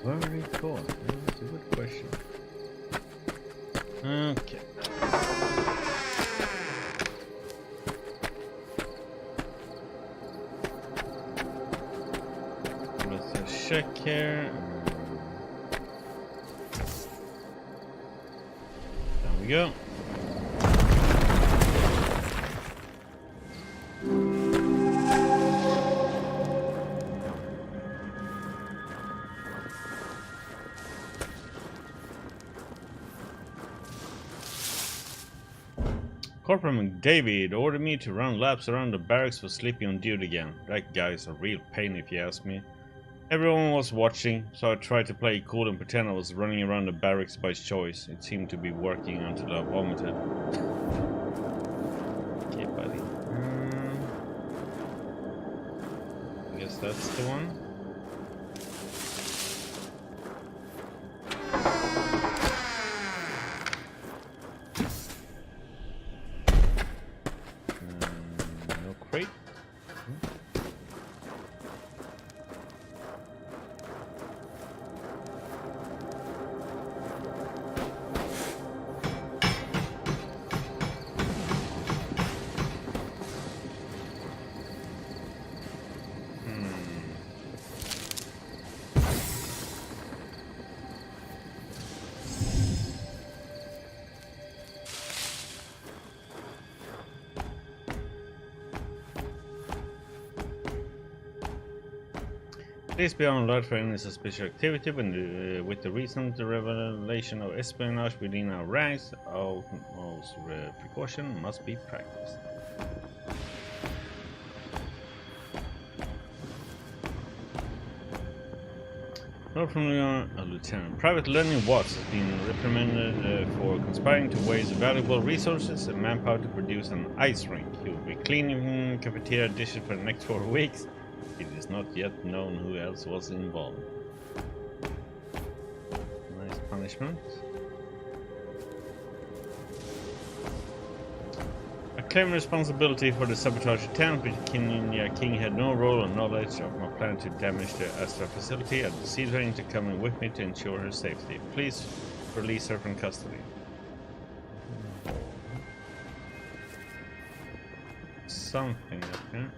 Very cool. That's a good question. check here. There we go. Corporal McDavid ordered me to run laps around the barracks for sleeping on duty again. That guy's a real pain if you ask me. Everyone was watching, so I tried to play cool and pretend I was running around the barracks by choice. It seemed to be working until I vomited. Okay, buddy. I guess that's the one. No crate. Please be on alert for any suspicious activity with the recent revelation of espionage within our ranks. Utmost precaution must be practiced. Note from Lieutenant. Private Lenny Watts has been reprimanded for conspiring to waste valuable resources and manpower to produce an ice rink. He will be cleaning cafeteria dishes for the next 4 weeks. It is not yet known who else was involved. Nice punishment. I claim responsibility for the sabotage attempt, but King had no role or knowledge of my plan to damage the Astra facility. I deceived her into coming with me to ensure her safety. Please release her from custody. Something up here.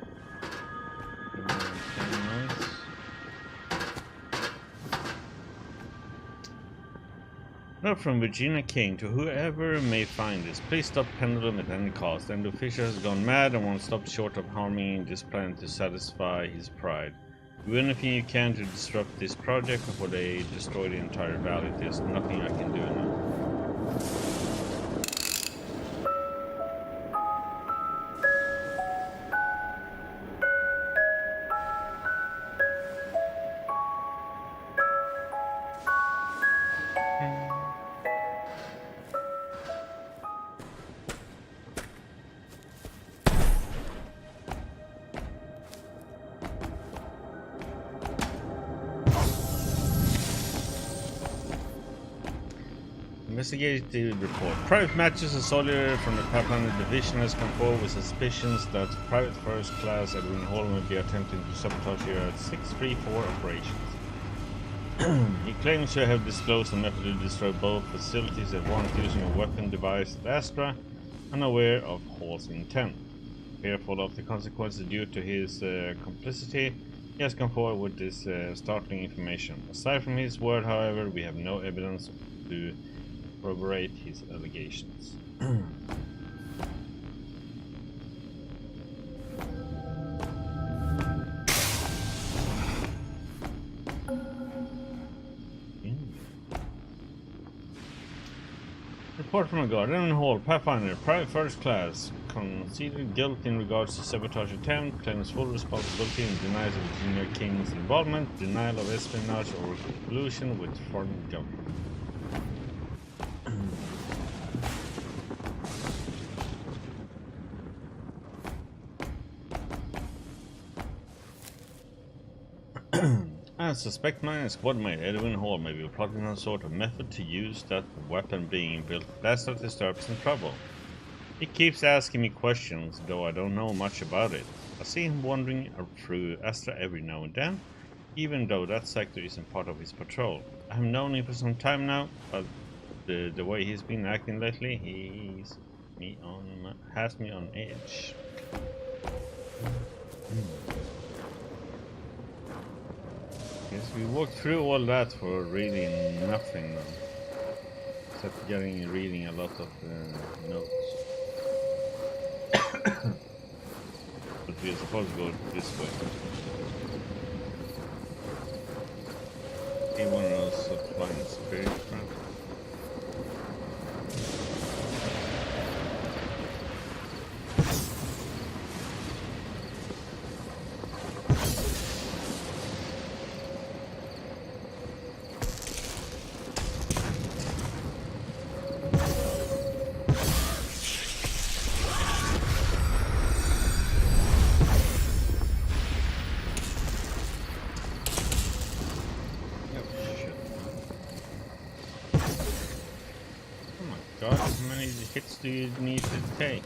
Note from Virginia King to whoever may find this. Please stop Pendulum at any cost. Andrew Fisher has gone mad and won't stop short of harming this planet to satisfy his pride. Do anything you can to disrupt this project before they destroy the entire valley. There's nothing I can do now. Investigative report. Private Matthews, a soldier from the Pathfinder Division, has come forward with suspicions that Private First Class Edwin Hall may be attempting to sabotage here at 634 operations. He claims to have disclosed a method to destroy both facilities at once using a weapon device at Astra, unaware of Hall's intent. Fearful of the consequences due to his complicity, he has come forward with this startling information. Aside from his word, however, we have no evidence to corroborate his allegations. Report from a guard. Edwin Hall, Pathfinder, Private First Class, conceded guilt in regards to sabotage attempt, claims full responsibility and denies of Virginia King's involvement, denial of espionage or collusion with foreign government. I suspect my squad mate Edwin Hall may be plotting some sort of method to use that weapon being built. That's not disturbs in trouble. He keeps asking me questions, though I don't know much about it. I see him wandering through Astra every now and then, even though that sector isn't part of his patrol. I have known him for some time now, but the way he's been acting lately, has me on edge. Yes, we walked through all that for really nothing now. Except reading a lot of notes. But we're supposed to go this way. He one of those flying spirit crap. God, how many hits do you need to take?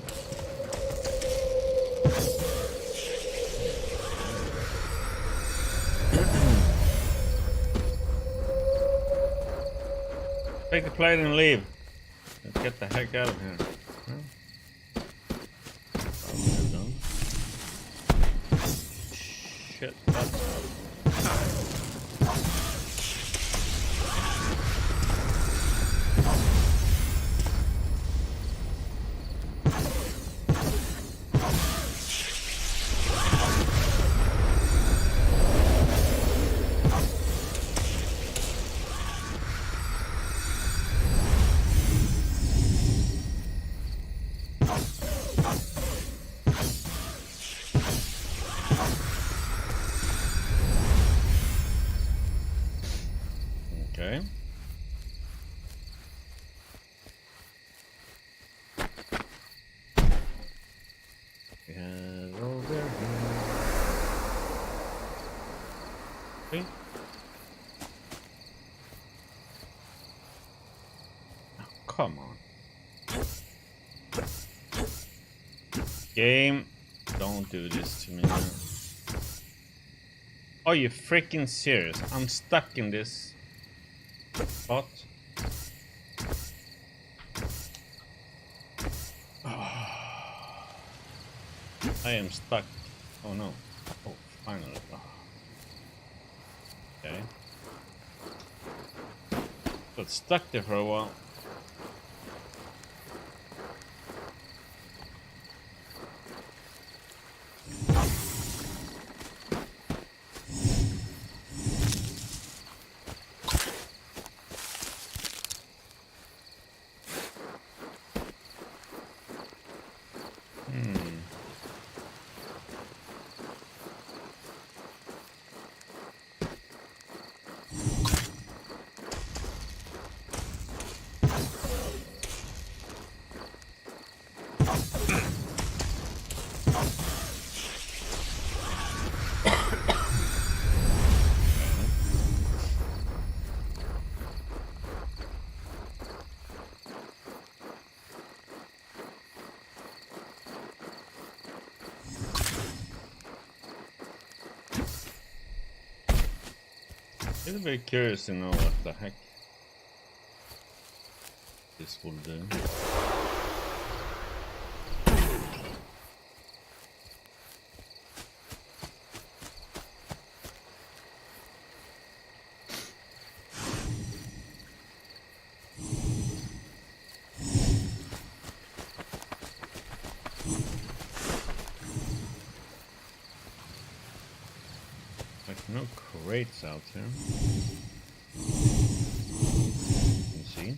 Take the plate and leave. Let's get the heck out of here. Shit, that's okay. We head over here. See? Oh, come on. Game, don't do this to me now. Are you freaking serious? I'm stuck in this spot. I am stuck. Oh no. Oh, finally. Oh. Okay. Got stuck there for a while. I'm very curious to know what the heck this will do. Like no crates out here. You see?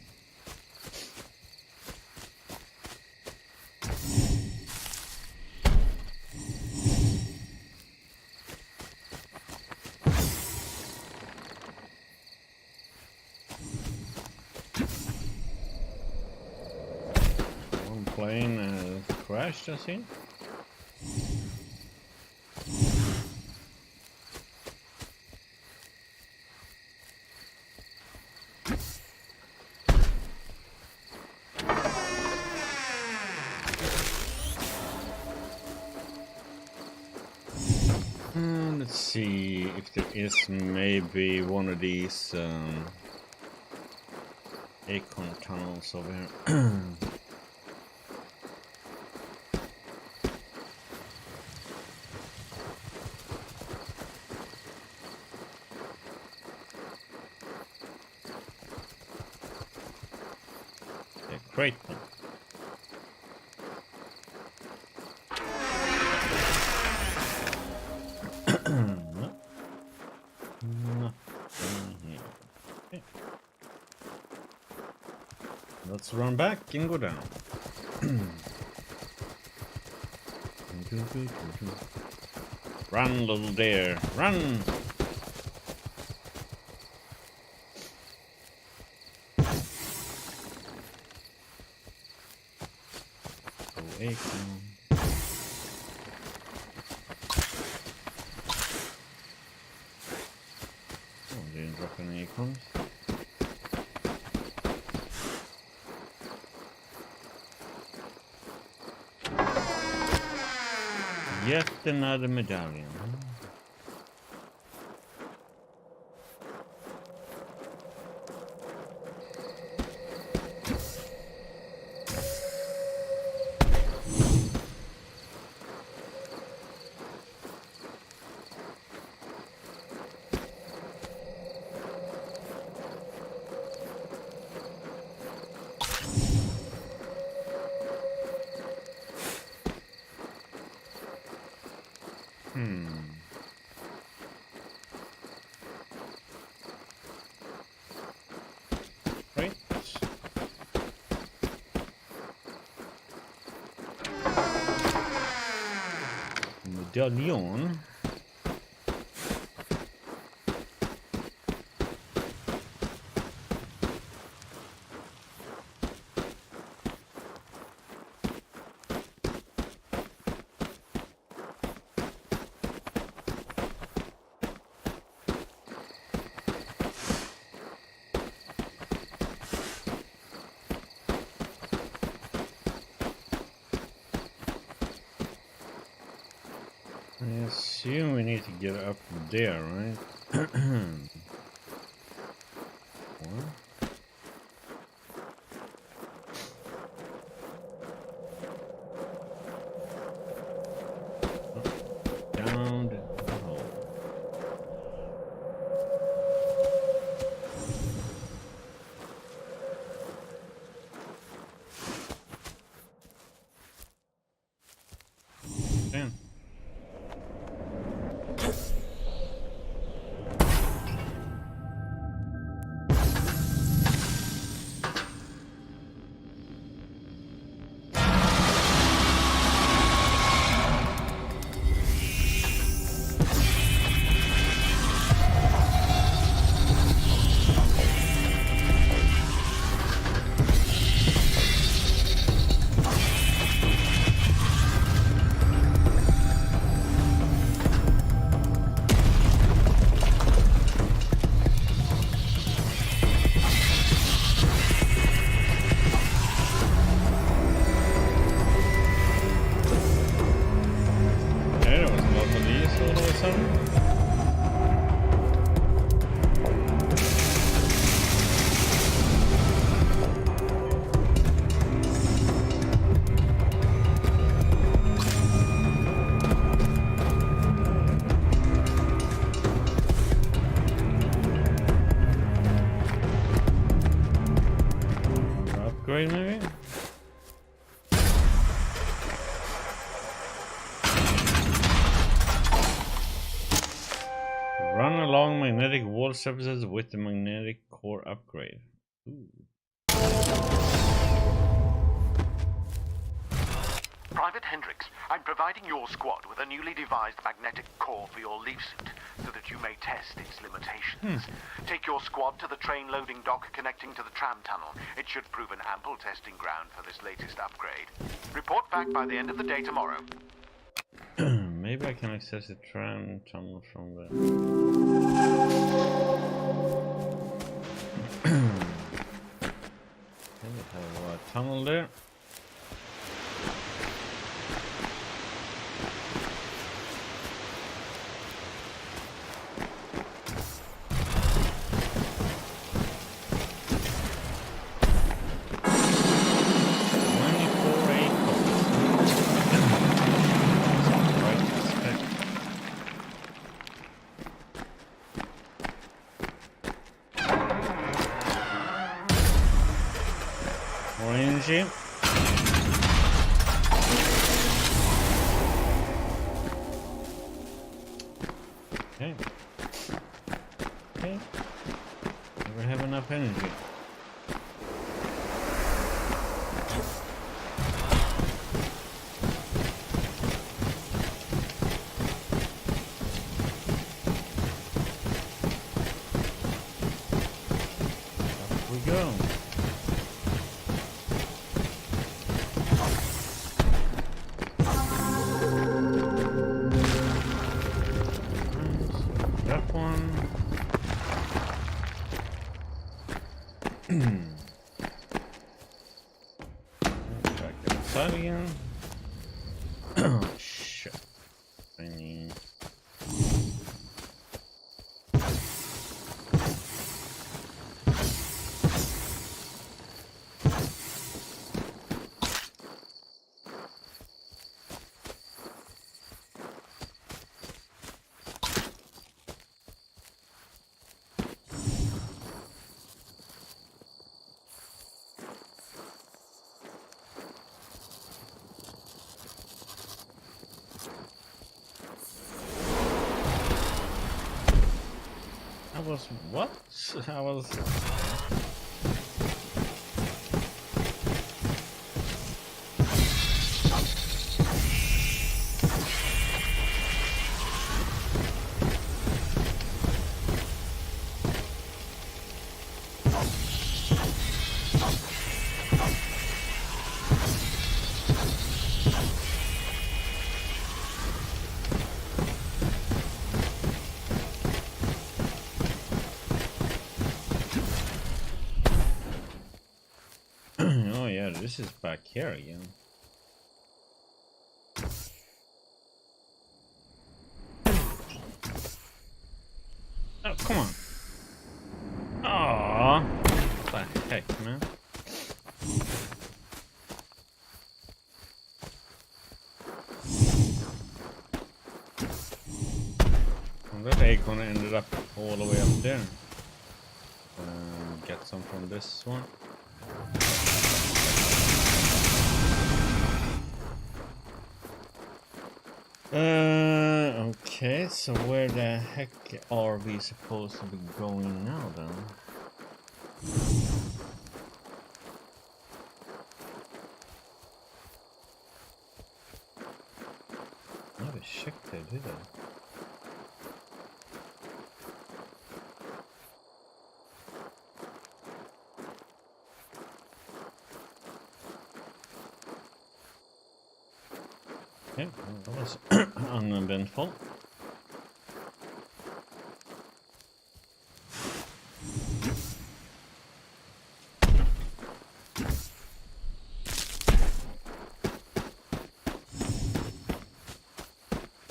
One plane crashed, I see. Let's see if there is maybe one of these acorn tunnels over here. crate then. No. Nothing here. Okay. Let's run back and go down. Run, little deer, run! Acorn. Oh, didn't drop any acorns. Yet another medallion. Right. Medallion. I assume we need to get up there, right? What? Down the hole. Damn. Upgrade maybe? Run along magnetic wall surfaces with the magnetic core upgrade. Ooh. Private Hendricks, I'm providing your squad with a newly devised magnetic core for your leaf suit so that you may test its limitations. Take your squad to the train loading dock connecting to the tram tunnel. It should prove an ample testing ground for this latest upgrade. Report back by the end of the day tomorrow. Maybe I can access the tram tunnel from there. We have a tunnel there. energy. Okay. Okay. Never have enough energy. Up we go. That one. Back outside again. Oh shit. I need. What? I was. Oh yeah, this is back here again. Oh, come on. Aww. What the heck, man? Well, that acorn ended up all the way up there. Get some from this one. Okay, so where the heck are we supposed to be going now then? Never checked there, did I? Yeah, that was uneventful.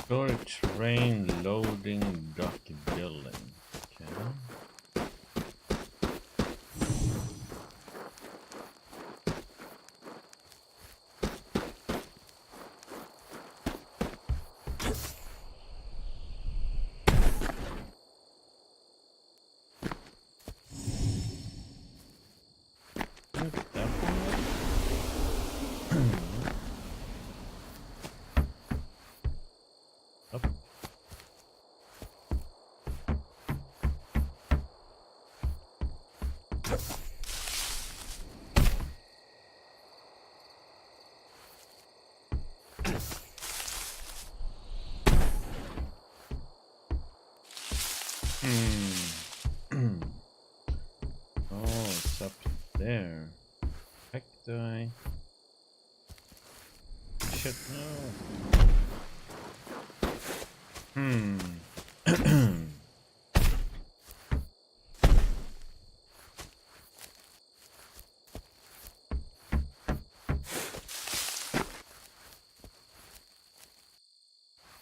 Storage train loading dock building. Okay. Up. Oh, it's up there. Heck, do I? Shit, no.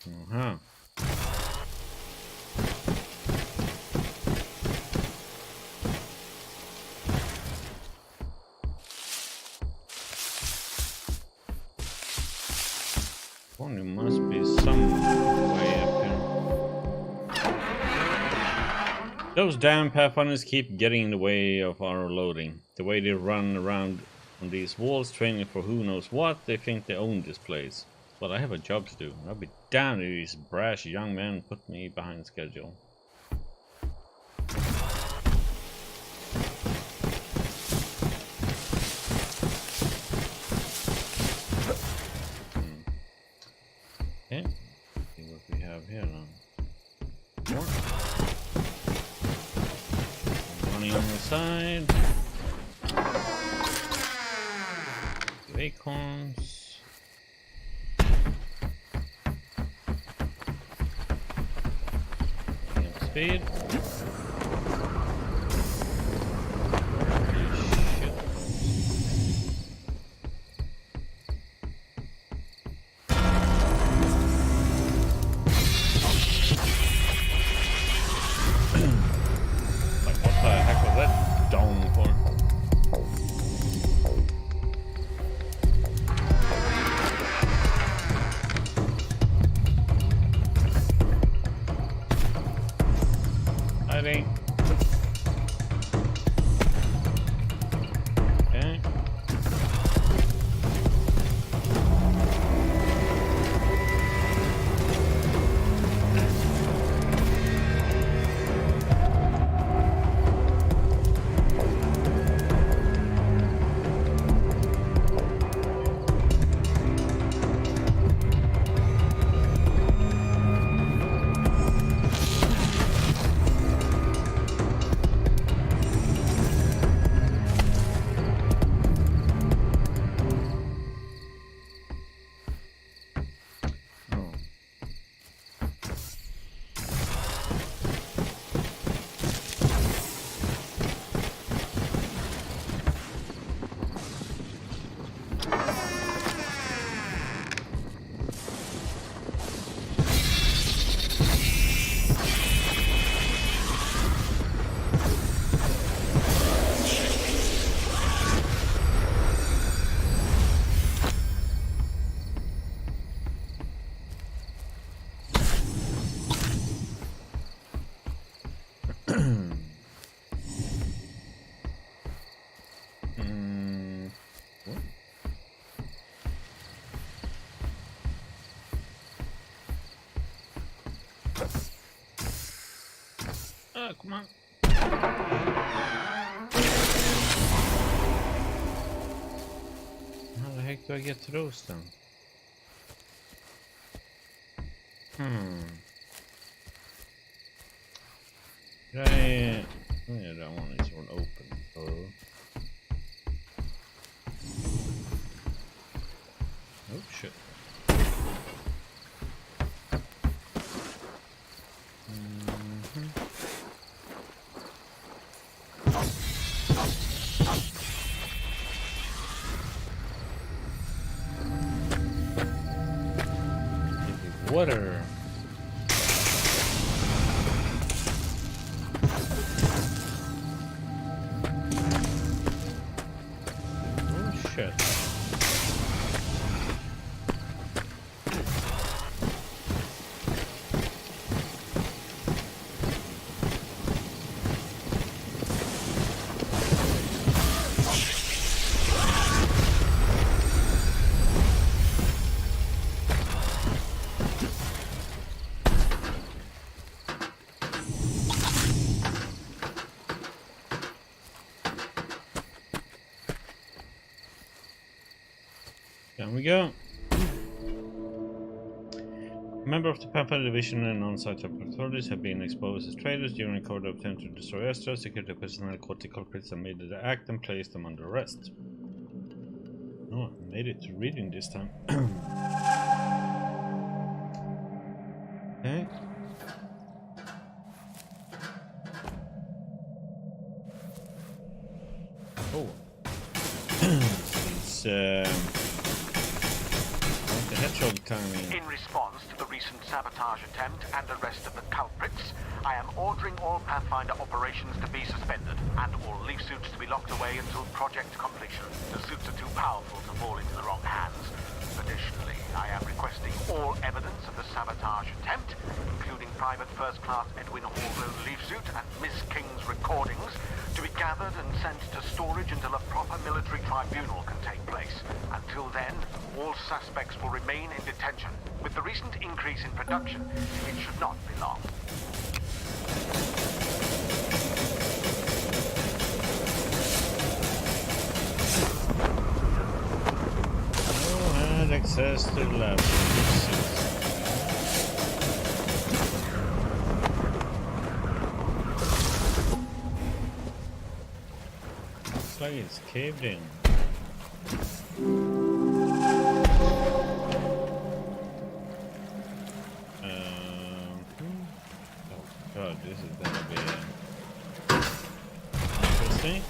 Uh-huh. There must be some way up here. Those damn pathfinders keep getting in the way of our loading. The way they run around on these walls training for who knows what. They think they own this place. But I have a job to do. I'll be damned if these brash young men put me behind schedule. Okay, see what we have here now. More. Money on the side. Acorns. Speed. Okay. Come on. How the heck do I get to those then? Did I... Oh yeah, that one is all open. Oh shit. Water. Oh shit. Down we go. A member of the Pathfinder Division and on-site authorities have been exposed as traitors during a code of attempt to destroy Astra. Security personnel caught the culprits and made the act and placed them under arrest. Oh, I made it to reading this time. Okay. Oh. It's hedgehog timing. In response to the recent sabotage attempt and arrest of the culprits, I am ordering all Pathfinder operations to be suspended and all leaf suits to be locked away until project completion. The suits are too powerful to fall into the wrong hands. Additionally, I am requesting all evidence of the sabotage attempt, including Private First Class Edwin Hall's leaf suit and Miss King's recordings to be gathered and sent to storage until a proper military tribunal can take place. Until then, all suspects will remain in detention. With the recent increase in production, it should not be long. And access to the lab. Looks like it's caved in. Oh god, this is gonna be interesting.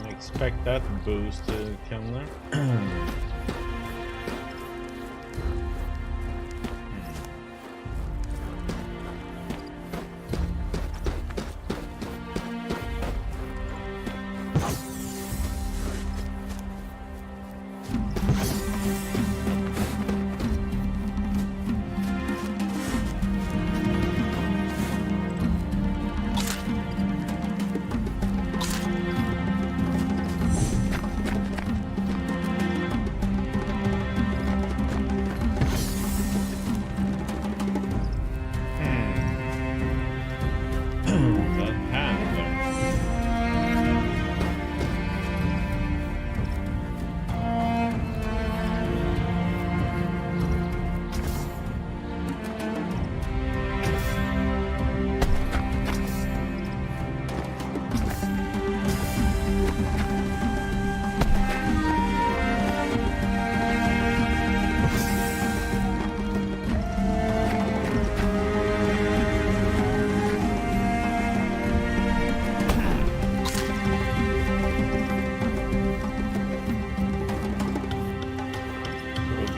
Expect that boost to come there.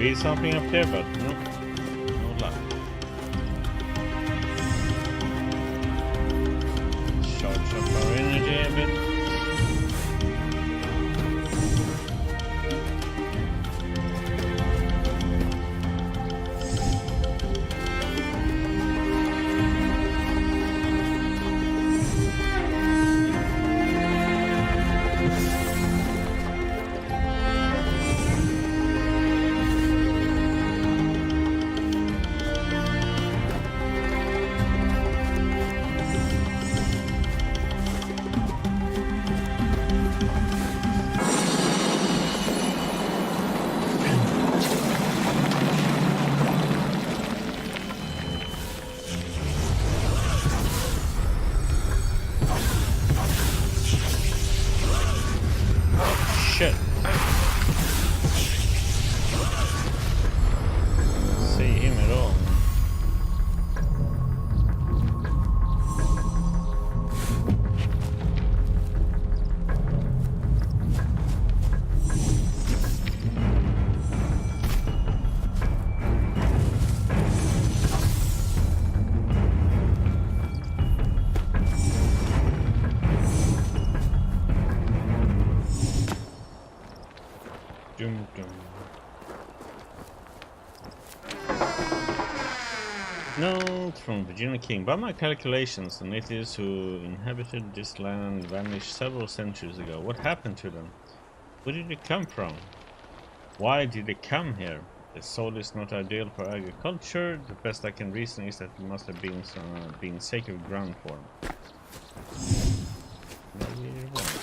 be something up there, but nope, no luck. Charge up our energy a bit. Shit. See him at all. Dum dum. Note from Virginia King. By my calculations, the natives who inhabited this land vanished several centuries ago. What happened to them? Where did they come from? Why did they come here? The soil is not ideal for agriculture. The best I can reason is that it must have been being sacred ground for them. Maybe it was.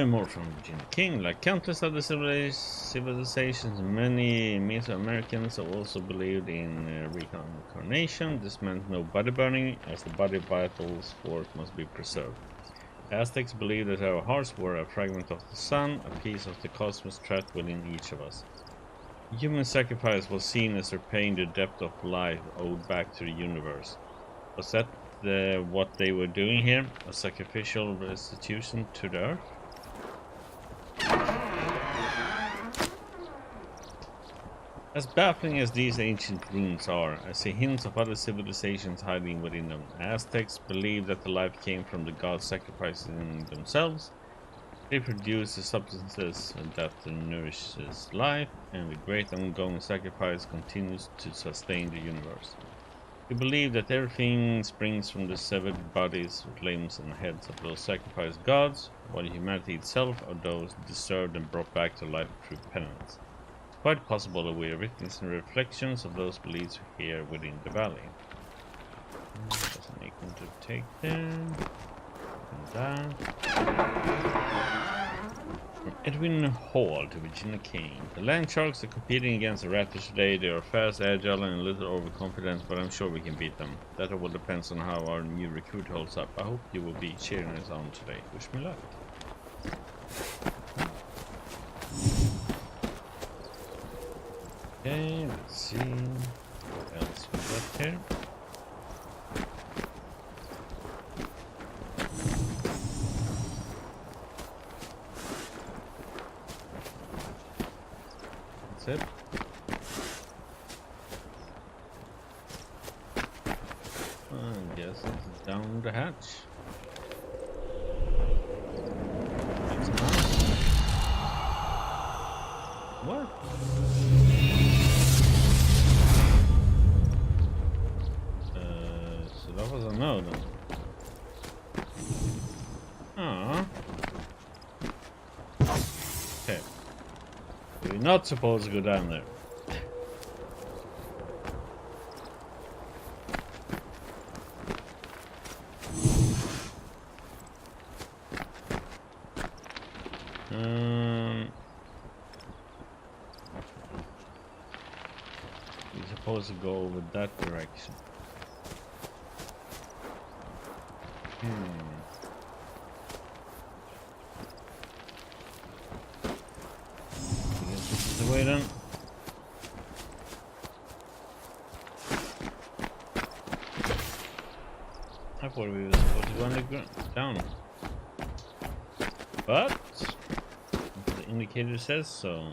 More from Virginia King. Like countless other civilizations, many Mesoamericans have also believed in reincarnation. This meant no body burning, as the body vital force must be preserved. Aztecs believed that our hearts were a fragment of the sun, a piece of the cosmos trapped within each of us. Human sacrifice was seen as repaying the debt of life owed back to the universe. Was that what they were doing here? A sacrificial restitution to the earth? As baffling as these ancient ruins are, I see hints of other civilizations hiding within them. Aztecs believed that the life came from the gods sacrificing themselves. They produce the substances that nourishes life, and the great ongoing sacrifice continues to sustain the universe. We believe that everything springs from the severed bodies, limbs, and heads of those sacrificed gods, while humanity itself are those deserved and brought back to life through penance. It's quite possible that we are witnessing reflections of those beliefs here within the valley. Doesn't make them to take them. And that. From Edwin Hall to Virginia King. The land sharks are competing against the raptors today. They are fast, agile, and a little overconfident, but I'm sure we can beat them. That all depends on how our new recruit holds up. I hope you will be cheering us on today. Wish me luck. Okay, let's see what else we got here. It. I guess it's down the hatch. What? So that was a no then. Ah. Okay. We're not supposed to go down there. We're supposed to go over that direction. The way then. I I thought we were supposed to go on the down. But the indicator says so.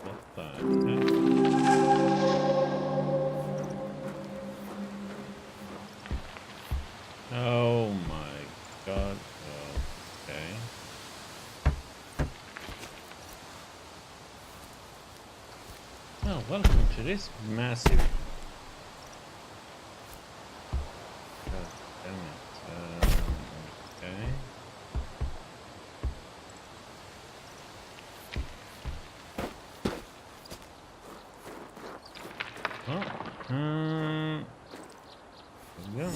What the heck? Oh my god. Okay. Oh, welcome to this massive. God damn it. Okay. Oh, there we go.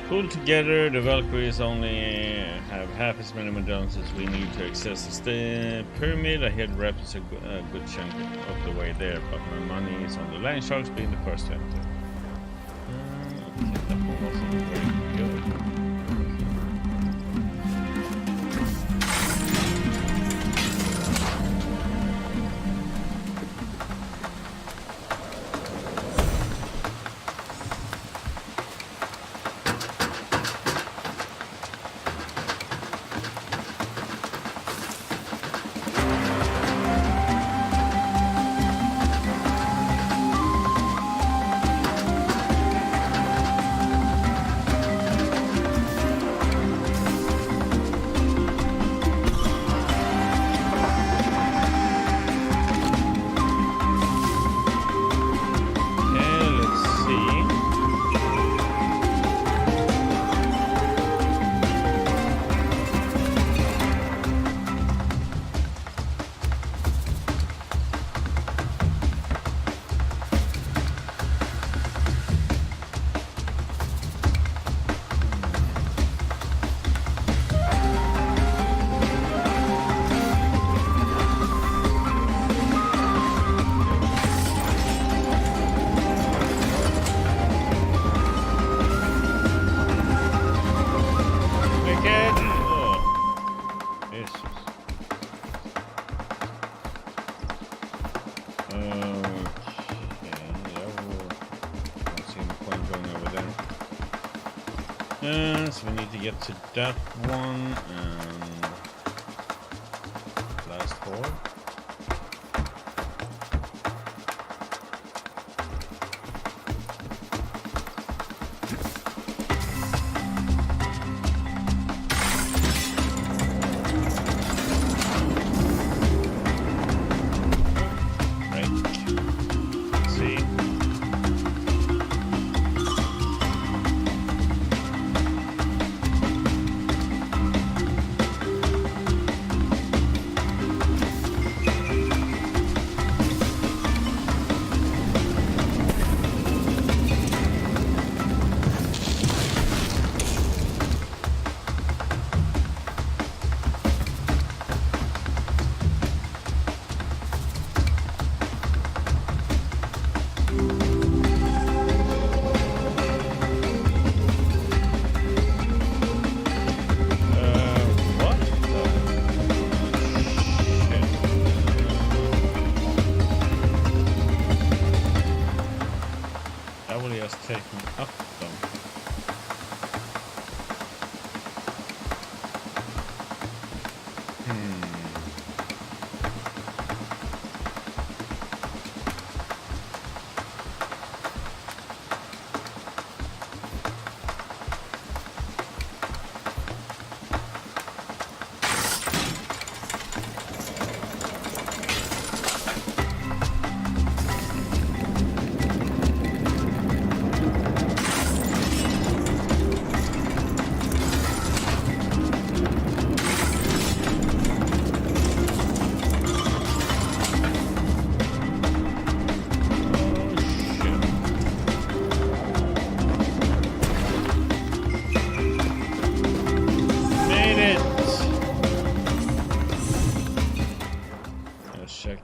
Pulled together, the Valkyries only have half as many medallions as we need to access the pyramid. I had wrapped a good chunk of the way there, but my money is on the land sharks being the first to enter. Okay, that one wasn't very good. So we need to get to that one and last four.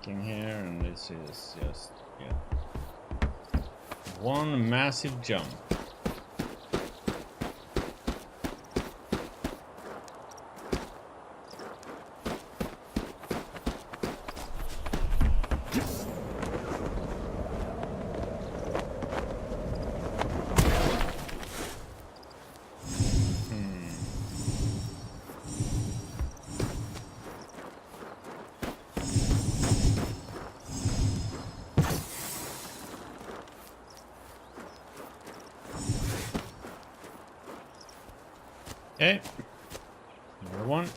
looking here, and this is just, yeah, one massive jump. Okay, number one.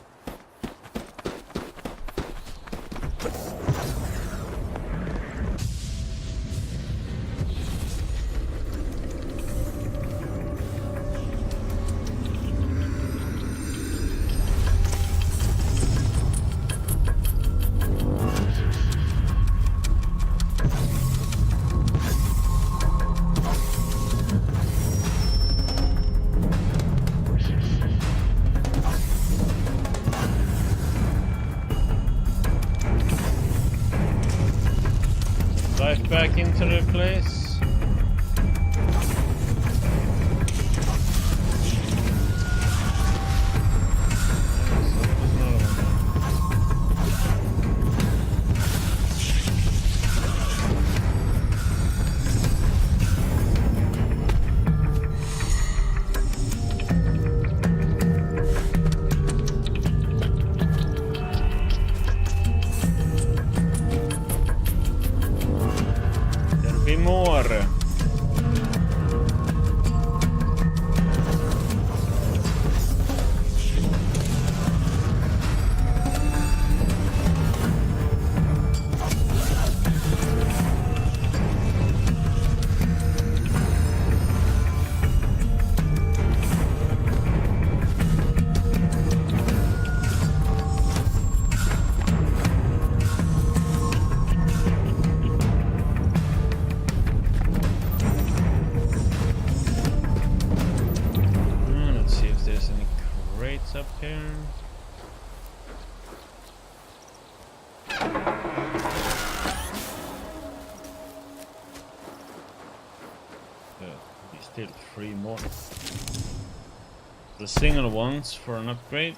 Dive back into the place. More. Up here. There's still 3 more. The single ones for an upgrade.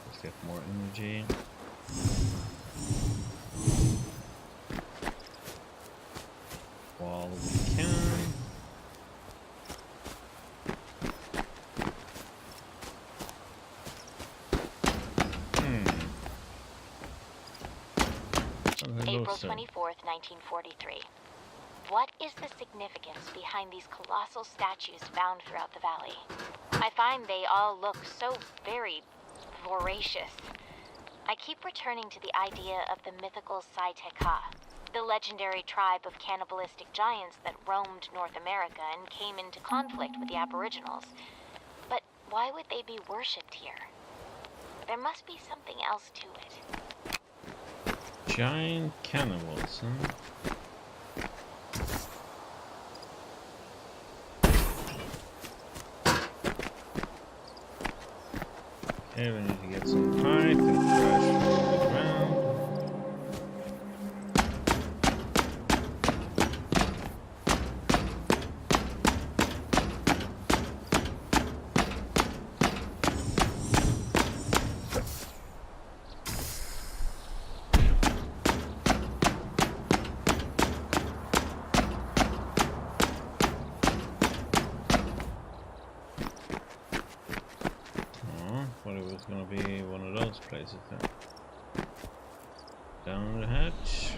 Let's get more energy. While we can. April 24th, 1943. What is the significance behind these colossal statues found throughout the valley? I find they all look so very voracious. I keep returning to the idea of the mythical Saiteka, the legendary tribe of cannibalistic giants that roamed North America and came into conflict with the Aboriginals. But why would they be worshipped here? There must be something else to it. Giant cannibals, huh? Okay, we need to get some pipe and trash from the ground. It's gonna be one of those places then. Down the hatch.